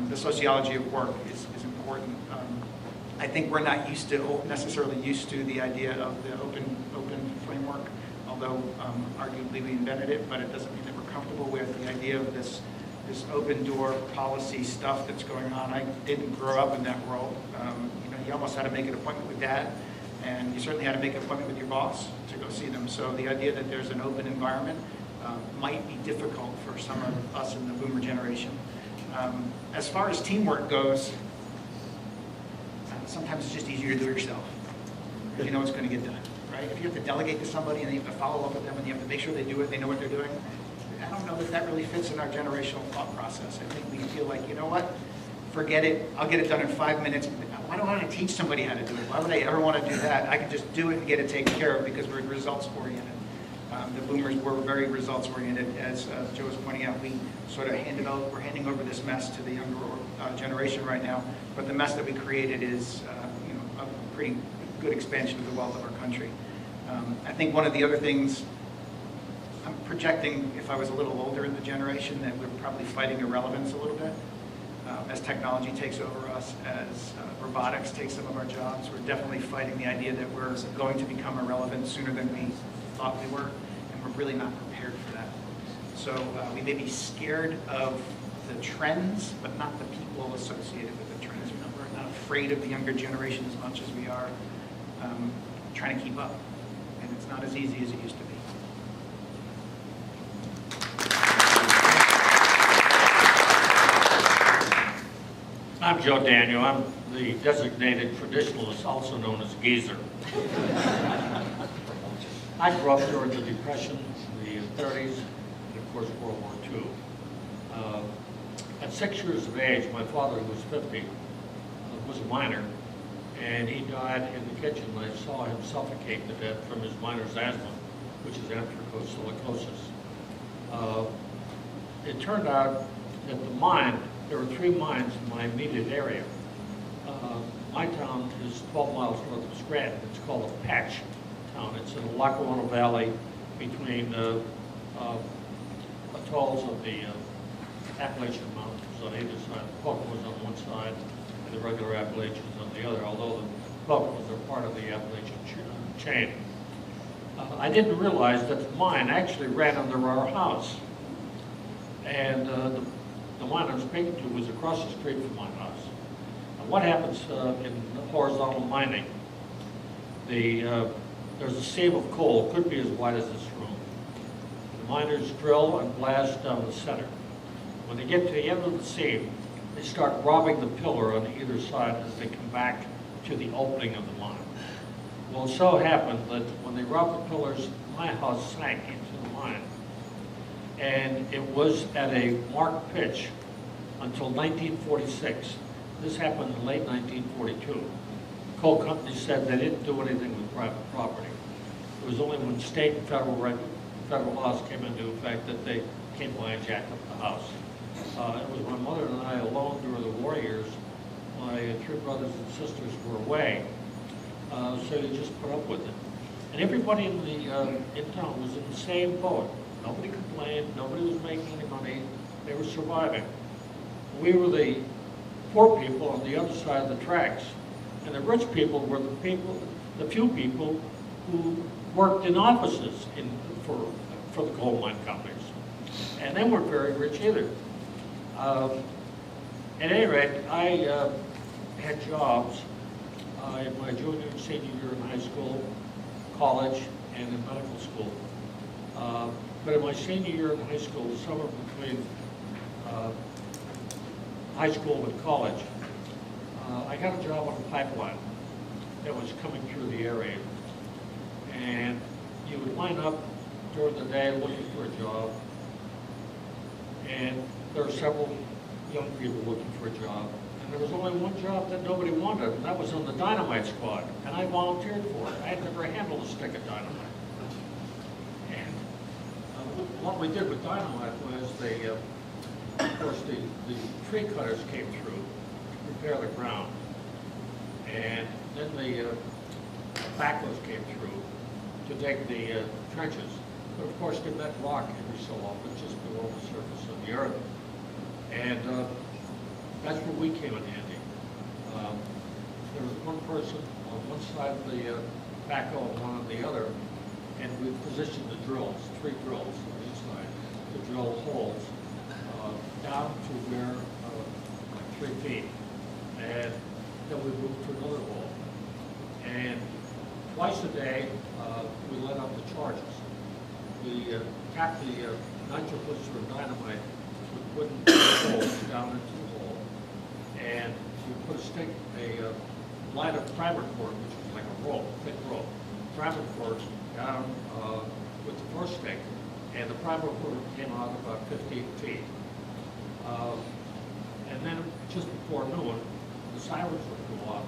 The sociology of work is important. I think we're not necessarily used to the idea of the open framework, although arguably we invented it, but it doesn't mean that we're comfortable with the idea of this open door policy stuff that's going on. I didn't grow up in that world. You almost had to make an appointment with dad, and you certainly had to make an appointment with your boss to go see them. So the idea that there's an open environment might be difficult for some of us in the boomer generation. As far as teamwork goes, sometimes it's just easier to do it yourself, because you know it's going to get done, right? If you have to delegate to somebody and you have to follow up with them and you have to make sure they do it, they know what they're doing, I don't know that really fits in our generational thought process. I think we feel like, you know what, forget it, I'll get it done in 5 minutes. Why do I want to teach somebody how to do it? Why would I ever want to do that? I can just do it and get it taken care of because we're results oriented. The boomers were very results-oriented. As Joe was pointing out, we sort of we're handing over this mess to the younger generation right now. But the mess that we created is a pretty good expansion of the wealth of our country. I think one of the other things, I'm projecting if I was a little older in the generation, that we're probably fighting irrelevance a little bit. As technology takes over us, as robotics takes some of our jobs, we're definitely fighting the idea that we're going to become irrelevant sooner than we thought we were, and we're really not prepared for that. So we may be scared of the trends, but not the people associated with the trends. We're not afraid of the younger generation as much as we are trying to keep up, and it's not as easy as it used to be. I'm Joe Daniel. I'm the designated traditionalist, also known as Geezer. I grew up during the Depression, the 30s, and of course World War II. At 6 years of age, my father, who was 50, was a miner, and he died in the kitchen. I saw him suffocate to death from his miner's asthma, which is anthracosilicosis. It turned out that the mine, there were 3 mines in my immediate area. My town is 12 miles north of Scranton. It's called a patch town. It's in the Lackawanna Valley between atolls of the Appalachian Mountains on either side. The Poconos on one side and the regular Appalachians on the other, although the Poconos are part of the Appalachian chain. I didn't realize that the mine actually ran under our house. And the mine I'm speaking to was across the street from my house. And what happens in horizontal mining, there's a seam of coal, could be as wide as this room. The miners drill and blast down the center. When they get to the end of the seam, they start robbing the pillar on either side as they come back to the opening of the mine. Well, it so happened that when they robbed the pillars, my house sank into the mine. And it was at a marked pitch until 1946. This happened in late 1942. The coal company said they didn't do anything with private property. It was only when state and federal laws came into effect that they came by and jacked up the house. It was my mother and I alone during the war years. My 3 brothers and sisters were away, so you just put up with it. And everybody in town was in the same boat. Nobody complained, nobody was making any money, they were surviving. We were the poor people on the other side of the tracks, and the rich people were the few people who worked in offices for the coal mine companies. And they weren't very rich either. At any rate, I had jobs in my junior and senior year in high school, college, and in medical school. But in my senior year in high school, the summer between high school and college, I got a job on a pipeline that was coming through the area. And you would line up during the day looking for a job, and there were several young people looking for a job. And there was only one job that nobody wanted, and that was on the dynamite squad. And I volunteered for it. I had never handled a stick of dynamite. And what we did with dynamite was of course, the tree cutters came through to prepare the ground. And then the backhoes came through to dig the trenches. But of course, they met rock every so often, just below the surface of the earth. And that's where we came in handy. There was one person on one side of the backhoe and one on the other, and we positioned the drills, 3 drills on each side, to drill holes down to where, like 3 feet. And then we moved to another hole. And twice a day, we let out the charges. We tapped the nitroglycerin dynamite with wooden holes down into the hole. And we put a line of primer cord, which was like a rope, thick rope, primer cord down with the first stick. And the primer cord came out about 15 feet. And then just before noon, the sirens would go off,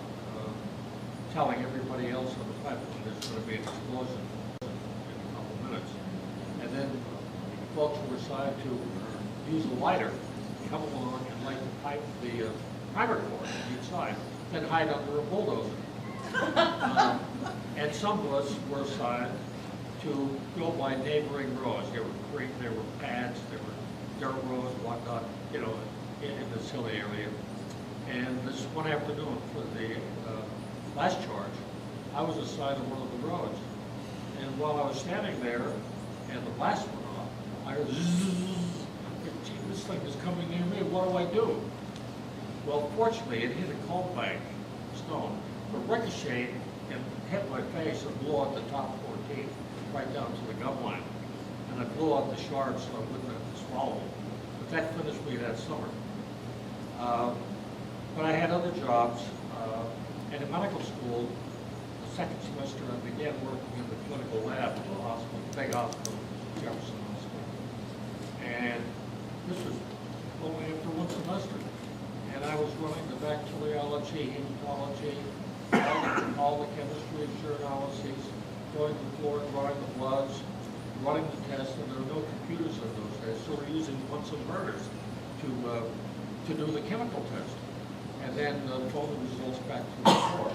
telling everybody else on the pipeline there's going to be an explosion in a couple minutes. And then folks were assigned to use a lighter, come along and light the pipe, the primer cord on each side, then hide under a bulldozer. And some of us were assigned to go by neighboring roads. There were pads, there were dirt roads, whatnot, you know, in this hilly area. And this one afternoon for the last charge, I was assigned to one of the roads. And while I was standing there and the blast went off, I heard zzz, gee, this thing is coming near me, what do I do? Well, fortunately, it hit a coal bank stone, but ricocheted and hit my face and blew out the top 14 right down to the gum line. And I blew out the shards so I wouldn't have to swallow them. But that finished me that summer. But I had other jobs. And in medical school, the second semester, I began working in the clinical lab of the hospital, big hospital, Jefferson Hospital. And this was only after one semester. And I was running the bacteriology, hematology, all the chemistry, analyses, going to the floor, drawing the bloods, running the tests, and there were no computers in those days, so we're using Bunsen burners to do the chemical test, and then phone the results back to the floor.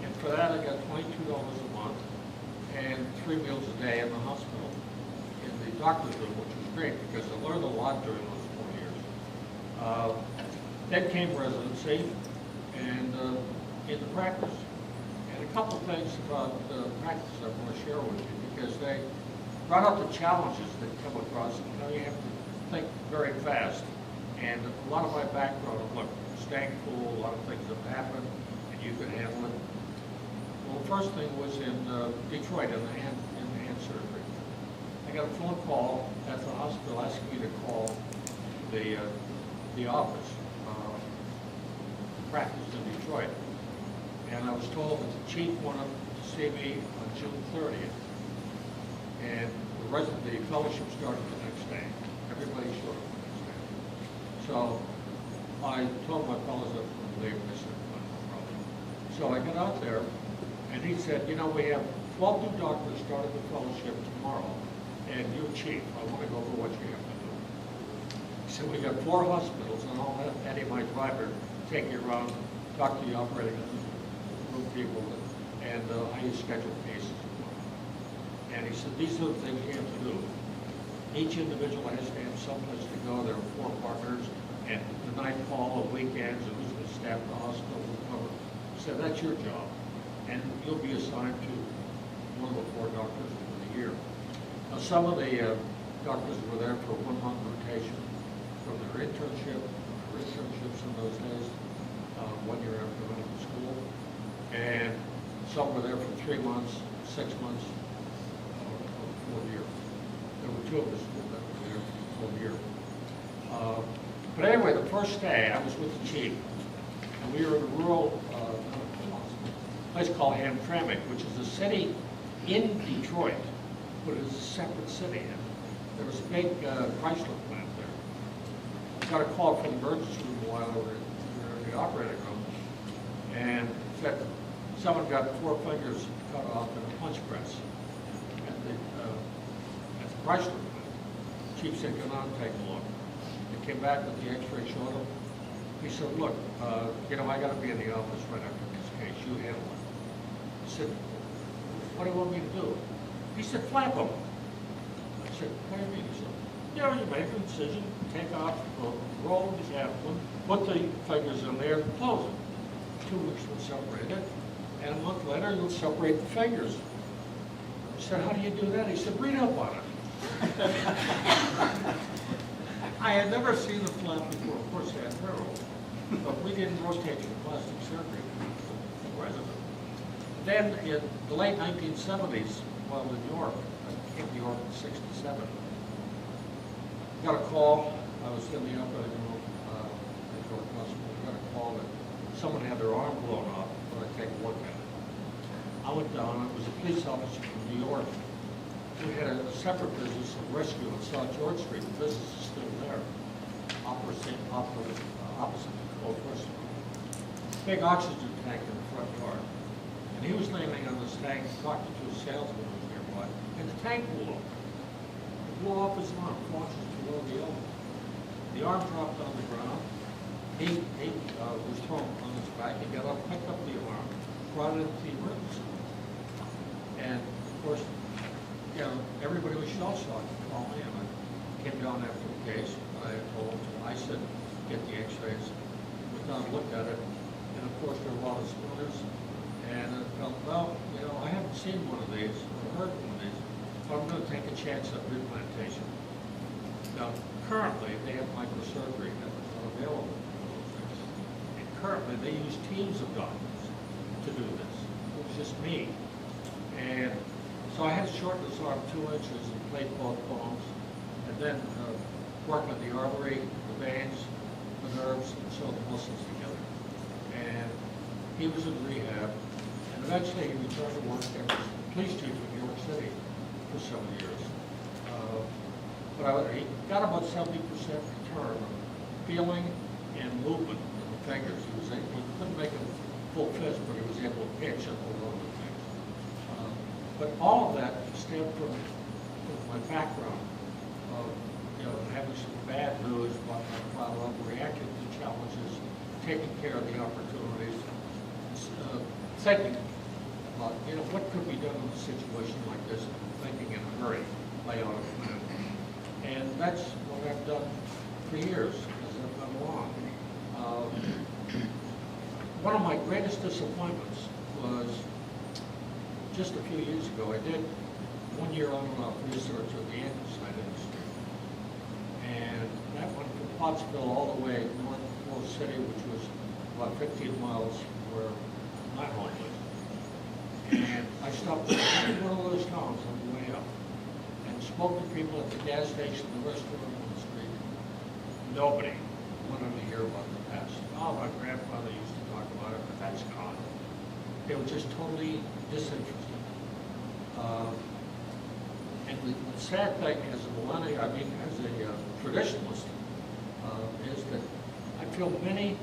And for that, I got $22 a month and 3 meals a day in the hospital, in the doctor's room, which was great because I learned a lot during those 4 years. Then came residency and into practice. And a couple of things about practice I want to share with you because they brought out the challenges that come across and how you have to think very fast. And a lot of my background, look, staying cool, a lot of things have happened and you can handle it. Well, the first thing was in Detroit in the hand surgery. I got a phone call at the hospital asking me to call the office, practice in Detroit. And I was told that the chief wanted to see me on June 30th. And the fellowship started the next day. Everybody showed up the next day. So I told my fellows up from the leave, and they said, no problem. So I got out there, and he said, you know, we have 12 new doctors starting the fellowship tomorrow, and you're chief. I want to go over what you have to do. He said, we got 4 hospitals, and I'll have Eddie, my driver, take you around, talk to the operating room people, and how you schedule cases. And he said, these are the things you have to do. Each individual has to have someplace to go. There are 4 partners, and the night call of weekends, and who's going to staff the hospital will cover. He said, that's your job. And you'll be assigned to one of the 4 doctors for the year. Now, some of the doctors were there for a 1-month rotation from their internships in those days, 1 year after medical school. And some were there for 3 months, 6 months, or 4 years. There were 2 of us that were there for 1 year. But anyway, the first day I was with the chief, and we were in a rural place called Hamtramck, which is a city in Detroit, but it's a separate city. And there was a big Chrysler plant there. I got a call from the emergency room while we were in the operating room, and said someone got 4 fingers cut off in a punch press at the Chrysler plant. Chief said, come on, take a look. They came back with the x-ray, showed him. He said, look, you know, I got to be in the office right after this case. You handle it. I said, what do you want me to do? He said, flap them. I said, what do you mean? He said, you know, you make a decision, take off, roll the javelin, put the fingers in there, close it. 2 weeks will separate it, and a month later you'll separate the fingers. I said, how do you do that? He said, read up on it. I had never seen a flap before. Of course, I had neuro, but we didn't rotate to plastic surgery. Then in the late 1970s, while in New York, I came to New York in '67, got a call. I was in the operating room at York Hospital. Got a call that someone had their arm blown off. But I take a look at it. I went down. It was a police officer from New York who had a separate business of rescue on South George Street. The business is still there, opposite the Cold Restaurant. Big oxygen tank in the front yard. And he was leaning on this tank, talking to a salesman who was nearby, and the tank blew up. blew off his arm, 4 inches below the elbow. The arm dropped on the ground. He was thrown on his back. He got up, picked up the arm, brought it into the emergency room. And of course, you know, everybody was shell-shocked to call me, and I came down after the case. I said, get the x-rays. Went down and looked at it, and of course there were a lot of splinters. And I felt, well, you know, I haven't seen one of these or heard one of these, but I'm going to take a chance at replantation. Now, currently, they have microsurgery that was not available for those things. And currently, they use teams of doctors to do this. It was just me. And so I had to shorten this arm 2 inches and plate both bones, and then work on the artery, the veins, the nerves, and sew the muscles together. And he was in rehab, and eventually he returned to work as police chief in New York City for several years. But he got about 70% return of feeling and movement of the fingers. He couldn't make a full fist, but he was able to pitch and hold on to things. But all of that stemmed from my background of, you know, having some bad news about my father, reacting to challenges, taking care of the opportunities, thinking about, you know, what could be done in a situation like this, thinking in a hurry, lay out a plan. And that's what I've done for years as I've gone along. One of my greatest disappointments was just a few years ago. I did 1 year on and off research of the anthracite industry. And that went from Pottsville all the way north to Forest City, which was about 15 miles where my home was. And I stopped at every one of those towns on the way up and spoke to people at the gas station, the restaurant on the street. Nobody wanted to hear about the past. Oh, my grandfather used to talk about it, but that's gone. They were just totally disinterested. And the sad thing as a millennial, I mean, as a traditionalist, is that I feel many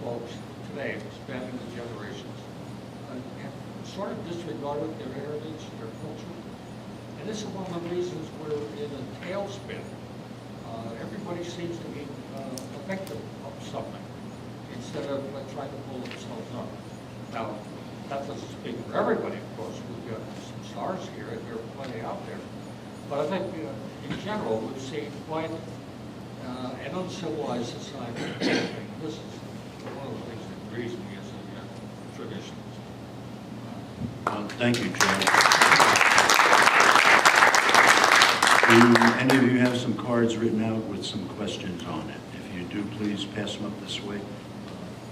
folks today, spanning the generations, have sort of disregarded their heritage, their culture. And this is one of the reasons we're in a tailspin. Everybody seems to be a victim of something instead of trying to pull themselves up. Now, that doesn't speak for everybody, of course. We've got some stars here, and there are plenty out there. But I think, in general, we've seen quite an uncivilized society. This is one of the things that grieves me as a traditionalist. Thank you, Joe. Do any of you have some cards written out with some questions on it? If you do, please pass them up this way.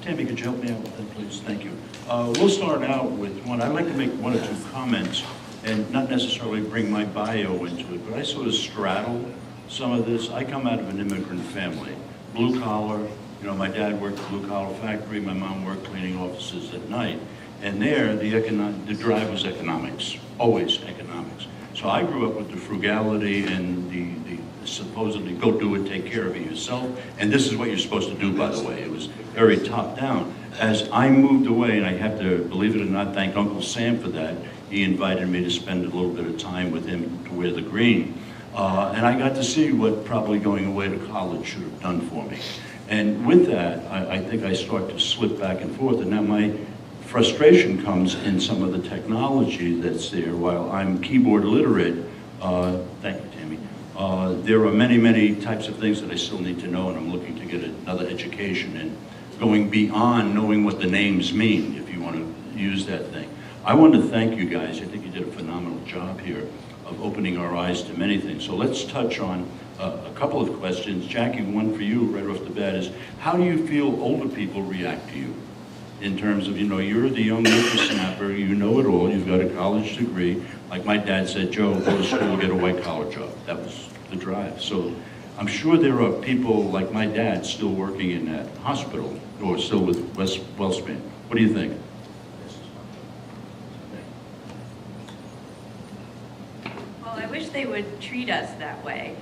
Tammy, could you help me out with that, please? Thank you. We'll start out with one. I'd like to make one or two comments and not necessarily bring my bio into it, but I sort of straddle some of this. I come out of an immigrant family, blue collar. You know, my dad worked at a blue collar factory. My mom worked cleaning offices at night. And there, the drive was economics, always economics. So I grew up with the frugality and the supposedly go do it, take care of it yourself. And this is what you're supposed to do, by the way. It was very top down. As I moved away, and I have to, believe it or not, thank Uncle Sam for that. He invited me to spend a little bit of time with him to wear the green. And I got to see what probably going away to college should have done for me. And with that, I think I start to slip back and forth. And now my frustration comes in some of the technology that's there. While I'm keyboard literate, thank you, Tammy, there are many, many types of things that I still need to know, and I'm looking to get another education and going beyond knowing what the names mean, if you want to use that thing. I want to thank you guys. I think you did a phenomenal job here of opening our eyes to many things. So let's touch on a couple of questions. Jackie, one for you right off the bat is, how do you feel older people react to you? In terms of, you know, you're the young whippersnapper, you know it all, you've got a college degree. Like my dad said, Joe, go to school, get a white collar job. That was the drive. So I'm sure there are people like my dad still working in that hospital or still with WellSpan. What do you think? Well, I wish they would treat us that way.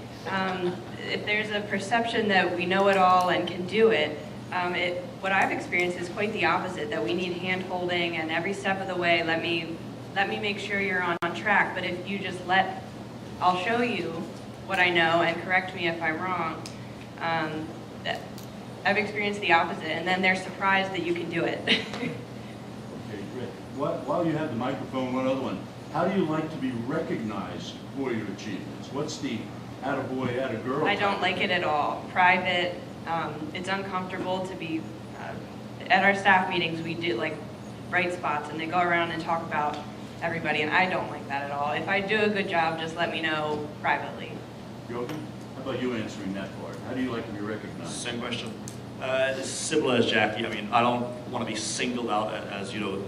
If there's a perception that we know it all and can do it, what I've experienced is quite the opposite, that we need hand-holding and every step of the way, let me make sure you're on track. But if you just let I'll show you what I know and correct me if I'm wrong. That I've experienced the opposite, and then they're surprised that you can do it. Okay, great. While you have the microphone, one other one. How do you like to be recognized for your achievements? What's the attaboy, attagirl? I don't like it at all. Private, it's uncomfortable to be, at our staff meetings, we do like bright spots, and they go around and talk about everybody, and I don't like that at all. If I do a good job, just let me know privately. Joachim, how about you answering that part? How do you like to be recognized? Same question. It's similar as Jackie. I mean, I don't want to be singled out as, you know,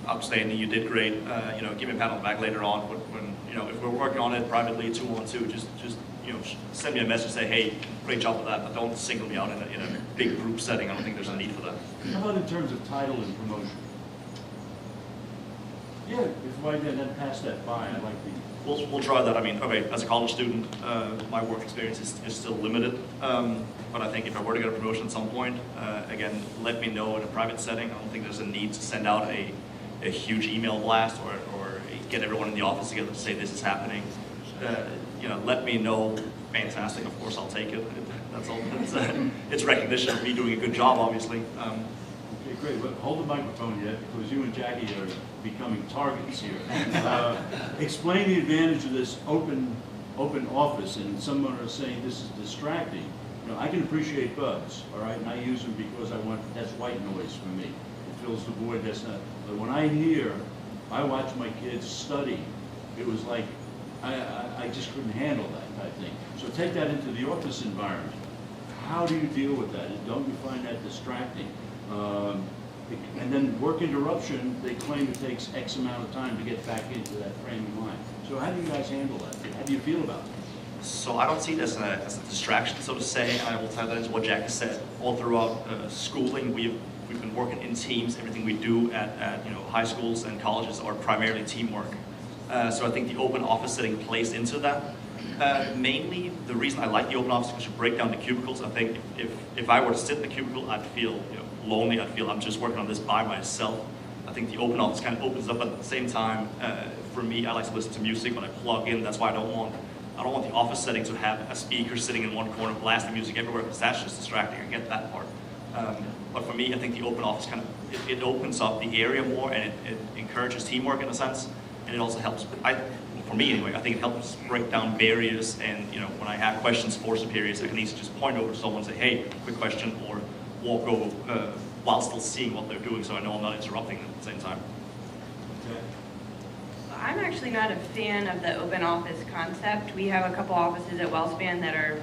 outstanding, you did great, you know, give me a pat on the back later on when, you know, if we're working on it privately, 2-on-2, just, you know, send me a message, say, hey, great job with that, but don't single me out in a big group setting. I don't think there's a need for that. How about in terms of title and promotion? Yeah, if I then pass that by, I'd like the. We'll try that. I mean, okay, as a college student, my work experience is still limited, but I think if I were to get a promotion at some point, again, let me know in a private setting. I don't think there's a need to send out a huge email blast or get everyone in the office together to say this is happening. You know, let me know. Fantastic, of course, I'll take it. That's all. It's recognition of me doing a good job, obviously. Okay, great. But hold the microphone yet, because you and Jackie are becoming targets here. Explain the advantage of this open office, and someone is saying this is distracting. You know, I can appreciate bugs, all right, and I use them because that's white noise for me. It fills the void. That's not. But when I watch my kids study. It was like I just couldn't handle that type thing. So take that into the office environment. How do you deal with that? Don't you find that distracting? And then work interruption, they claim it takes X amount of time to get back into that frame of mind. So how do you guys handle that? How do you feel about it? So I don't see it as a distraction, so to say. I will tie that into what Jackie said. All throughout schooling, we've been working in teams. Everything we do at you know, high schools and colleges are primarily teamwork. So I think the open office setting plays into that. Mainly, the reason I like the open office is because you break down the cubicles. I think if I were to sit in the cubicle, I'd feel lonely. I'd feel I'm just working on this by myself. I think the open office kind of opens up, but at the same time, for me, I like to listen to music when I plug in. That's why I don't want the office setting to have a speaker sitting in one corner blasting music everywhere, because that's just distracting. I get that part. But for me, I think the open office kind of, it opens up the area more, and it encourages teamwork in a sense, and it also helps, for me anyway, I think it helps break down barriers, and when I have questions for superiors, I can easily just point over to someone and say, hey, quick question, or walk over while still seeing what they're doing, so I know I'm not interrupting them at the same time. Okay. I'm actually not a fan of the open office concept. We have a couple offices at Wellspan that are,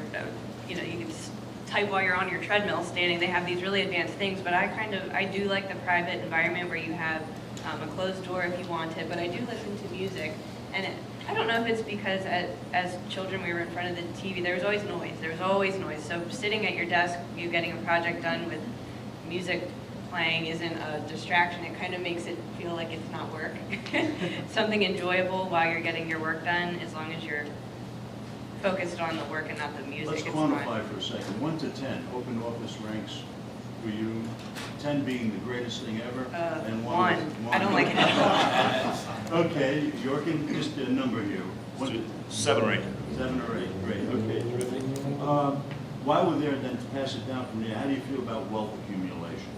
you can just type while you're on your treadmill standing. They have these really advanced things, but I do like the private environment where you have a closed door if you want it, but I do listen to music. And I don't know if it's because as children we were in front of the TV, there was always noise. So sitting at your desk, you getting a project done with music playing isn't a distraction. It kind of makes it feel like it's not work. Something enjoyable while you're getting your work done, as long as you're focused on the work and not the music. Let's quantify for a second. 1 to 10, open office ranks for you. 10 being the greatest thing ever, and 1. I don't like it at all. Okay, Joachim, just a number here. 7 or 8. 7 or 8, great, okay. While we're there, then to pass it down from there, how do you feel about wealth accumulation?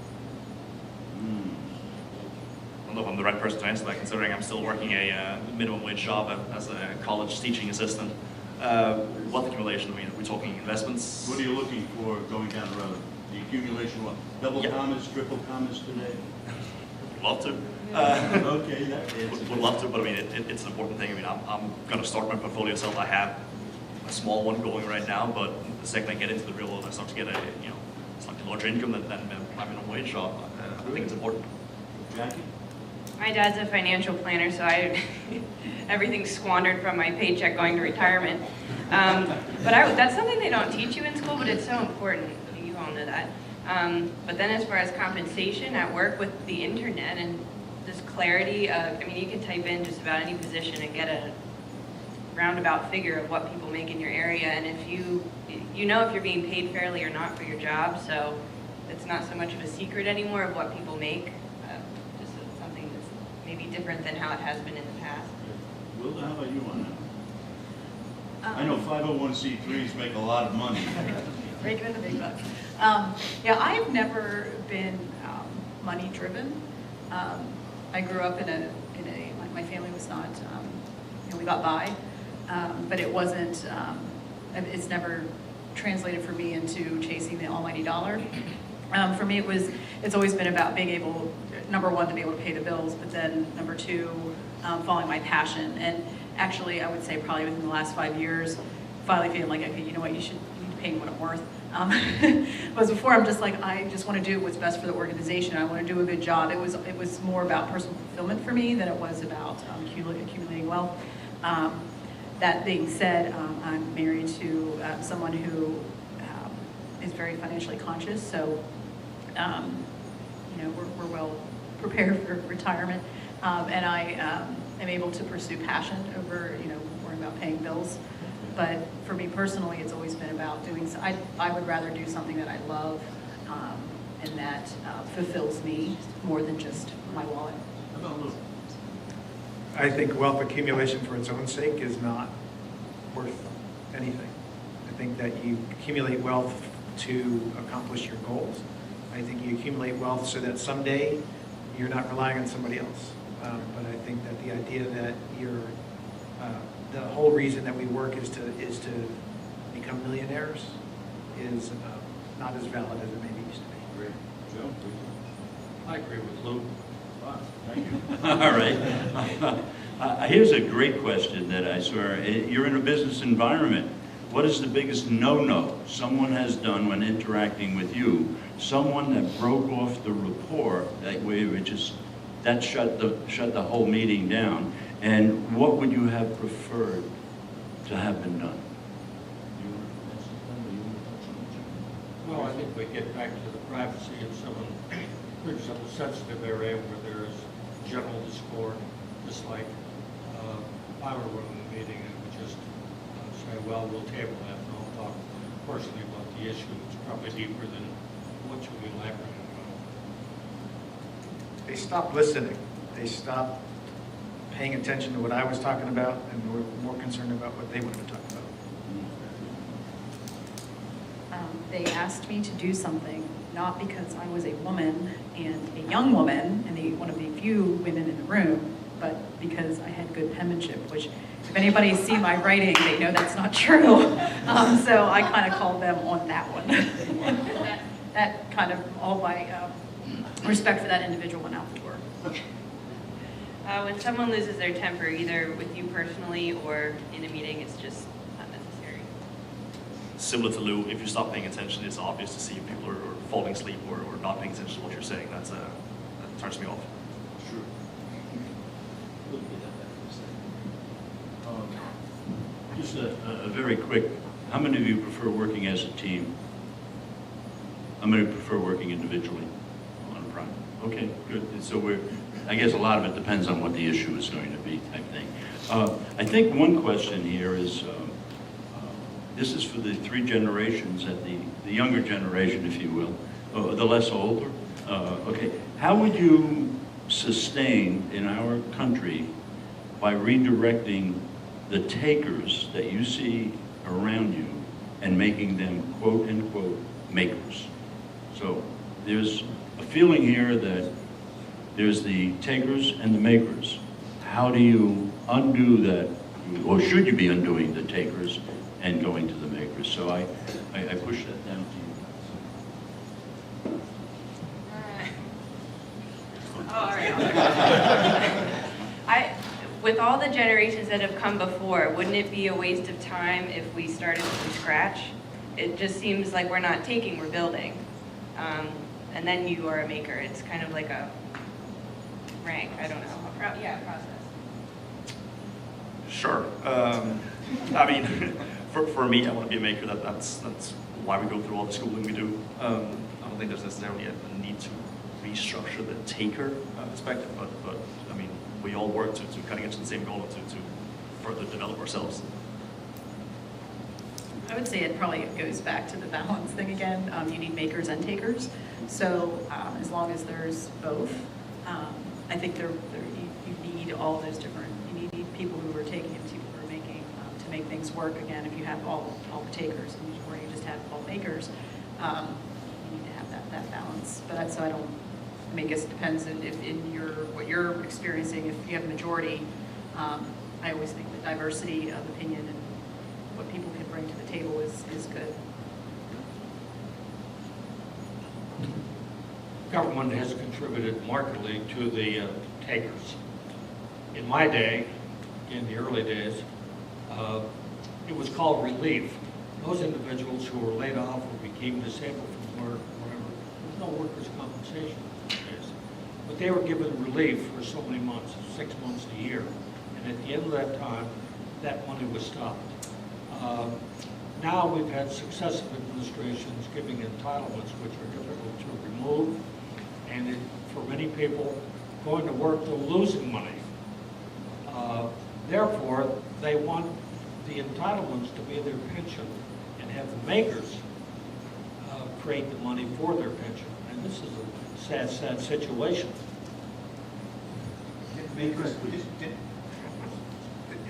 I don't know if I'm the right person to answer that, considering I'm still working a minimum wage job as a college teaching assistant. Wealth accumulation, I mean, are we talking investments? What are you looking for going down the road? The accumulation, what? Double commas, triple commas today? Love to. Okay, that is. Would love to, but I mean, it's an important thing. I mean, I'm going to start my portfolio self. I have a small one going right now, but the second I get into the real world, I start to get a slightly larger income than my minimum wage job. I think it's important. Jackie? My dad's a financial planner, so everything's squandered from my paycheck going to retirement. But that's something they don't teach you in school, but it's so important. You all know that. But then as far as compensation at work with the internet and this clarity, I mean, you can type in just about any position and get a roundabout figure of what people make in your area. And if you know if you're being paid fairly or not for your job, so it's not so much of a secret anymore of what people make. Just something that's maybe different than how it has been in the past. Will, how about you on that? I know 501c3s make a lot of money. Raking in the big bucks. Yeah, I've never been money driven. I grew up my family was not, we got by, but it wasn't, it's never translated for me into chasing the almighty dollar. For me, it's always been about being able, number one, to be able to pay the bills, but then number two, following my passion. And actually, I would say probably within the last 5 years, finally feeling like, okay, you know what, you need to pay me what I'm worth. Whereas before, I'm just like, I just want to do what's best for the organization. I want to do a good job. It was more about personal fulfillment for me than it was about accumulating wealth. That being said, I'm married to someone who is very financially conscious, so we're well prepared for retirement, and I am able to pursue passion over worrying about paying bills. But for me personally, it's always been about doing. I would rather do something that I love, and that fulfills me more than just my wallet. How about Lou? I think wealth accumulation for its own sake is not worth anything. I think that you accumulate wealth to accomplish your goals. I think you accumulate wealth so that someday you're not relying on somebody else. But I think that the idea that the whole reason that we work is to become millionaires is not as valid as it maybe used to be. Great. Joe, please. I agree with Lou. Wow, thank you. All right. Here's a great question that I saw. You're in a business environment. What is the biggest no-no someone has done when interacting with you? Someone that broke off the rapport that shut the whole meeting down. And what would you have preferred to have been done? Well, I think we get back to the privacy of someone brings up a sensitive area where there is general discord, just like I would run the meeting and would just say, well, we'll table that and I'll talk personally about the issue. It's probably deeper than what you elaborate on. They stopped listening. They stopped paying attention to what I was talking about, and were more concerned about what they wanted to talk about. They asked me to do something, not because I was a woman and a young woman and one of the few women in the room, but because I had good penmanship, which if anybody's seen my writing, they know that's not true. So I kind of called them on that one. that kind of, all my respect for that individual went out the door. When someone loses their temper, either with you personally or in a meeting, it's just not necessary. Similar to Lou, if you stop paying attention, it's obvious to see if people are falling asleep or not paying attention to what you're saying. That turns me off. Sure. Just a very quick, how many of you prefer working as a team? How many prefer working individually on a project? Okay, good. So I guess a lot of it depends on what the issue is going to be, type thing. I think one question here is, this is for the three generations, the younger generation, if you will, the less older. Okay, how would you sustain in our country by redirecting the takers that you see around you and making them quote unquote makers? So there's a feeling here that there's the takers and the makers. How do you undo that, or should you be undoing the takers and going to the makers? So I push that down to you. All right. With all the generations that have come before, wouldn't it be a waste of time if we started from scratch? It just seems like we're not taking, we're building. And then you are a maker. It's kind of like a rank, I don't know. Yeah, process. Sure. I mean, for me, I want to be a maker. That's why we go through all the schooling we do. I don't think there's necessarily a need to restructure the taker perspective, but I mean, we all work to kind of get to the same goal and to further develop ourselves. I would say it probably goes back to the balance thing again. You need makers and takers. So as long as there's both, I think you need all those different, you need people who are taking and people who are making to make things work. Again, if you have all the takers, or you just have all makers, you need to have that balance. But so I don't, I mean, I guess it depends if in what you're experiencing, if you have a majority, I always think the diversity of opinion and what people can bring to the table is good. Government has contributed markedly to the takers. In my day, in the early days, it was called relief. Those individuals who were laid off or became disabled from work, whatever, there's no workers' compensation these days. But they were given relief for so many months, 6 months, a year. And at the end of that time, that money was stopped. Now we've had successive administrations giving entitlements which are difficult to remove. And for many people going to work, they're losing money. Therefore, they want the entitlements to be their pension and have the makers create the money for their pension. And this is a sad, sad situation.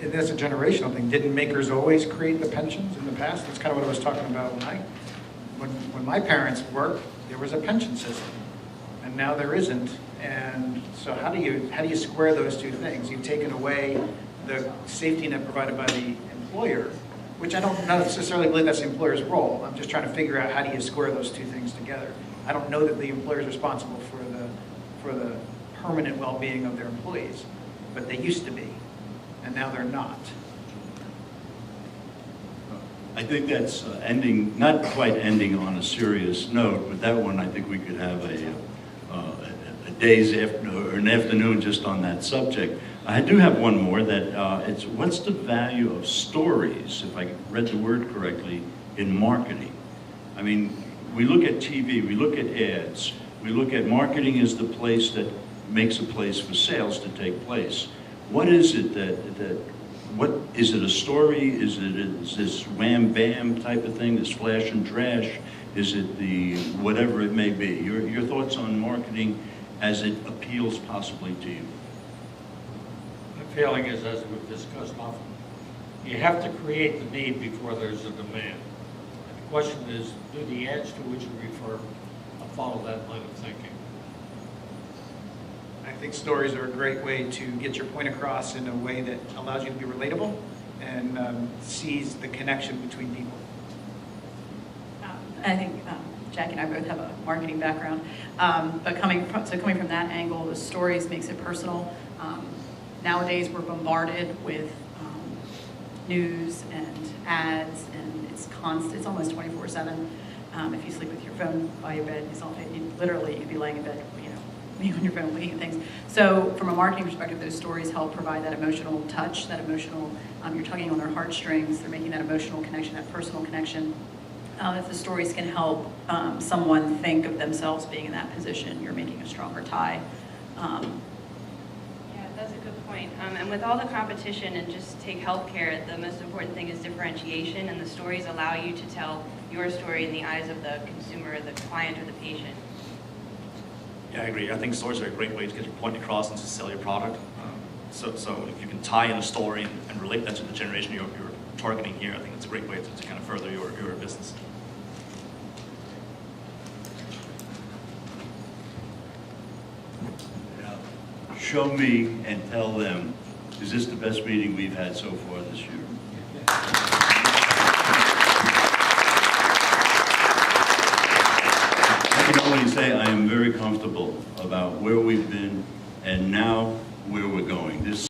That's a generational thing. Didn't makers always create the pensions in the past? That's kind of what I was talking about when my parents worked. There was a pension system, and now there isn't. And so how do you square those two things? You've taken away the safety net provided by the employer, which I don't necessarily believe that's the employer's role. I'm just trying to figure out how do you square those two things together. I don't know that the employer is responsible for the permanent well-being of their employees, but they used to be, and now they're not. I think that's ending, not quite ending on a serious note, but that one, I think we could have a day's or an afternoon just on that subject. I do have one more that it's what's the value of stories, if I read the word correctly, in marketing? I mean, we look at TV, we look at ads, we look at marketing as the place that makes a place for sales to take place. What is it what is it a story? Is this wham bam type of thing, this flash and trash? Is it the whatever it may be? Your thoughts on marketing as it appeals possibly to you? My feeling is, as we've discussed often, you have to create the need before there's a demand. The question is, do the ads to which you refer follow that line of thinking? I think stories are a great way to get your point across in a way that allows you to be relatable and sees the connection between people. I think Jackie and I both have a marketing background, but coming from that angle, the stories makes it personal. Nowadays, we're bombarded with news and ads, and it's constant. It's almost 24/7. If you sleep with your phone by your bed, literally you could be laying in bed, being on your phone, looking at things. So from a marketing perspective, those stories help provide that emotional touch, that emotional, you're tugging on their heartstrings, they're making that emotional connection, that personal connection. If the stories can help someone think of themselves being in that position, you're making a stronger tie. Yeah, that's a good point. And with all the competition, and just take healthcare, the most important thing is differentiation, and the stories allow you to tell your story in the eyes of the consumer, the client, or the patient. Yeah, I agree. I think stories are a great way to get your point across and to sell your product. So if you can tie in a story and relate that to the generation you're targeting here, I think it's a great way to kind of further your business. Now, show me and tell them, is this the best meeting we've had so far this year? I can only say I am very comfortable about where we've been, and now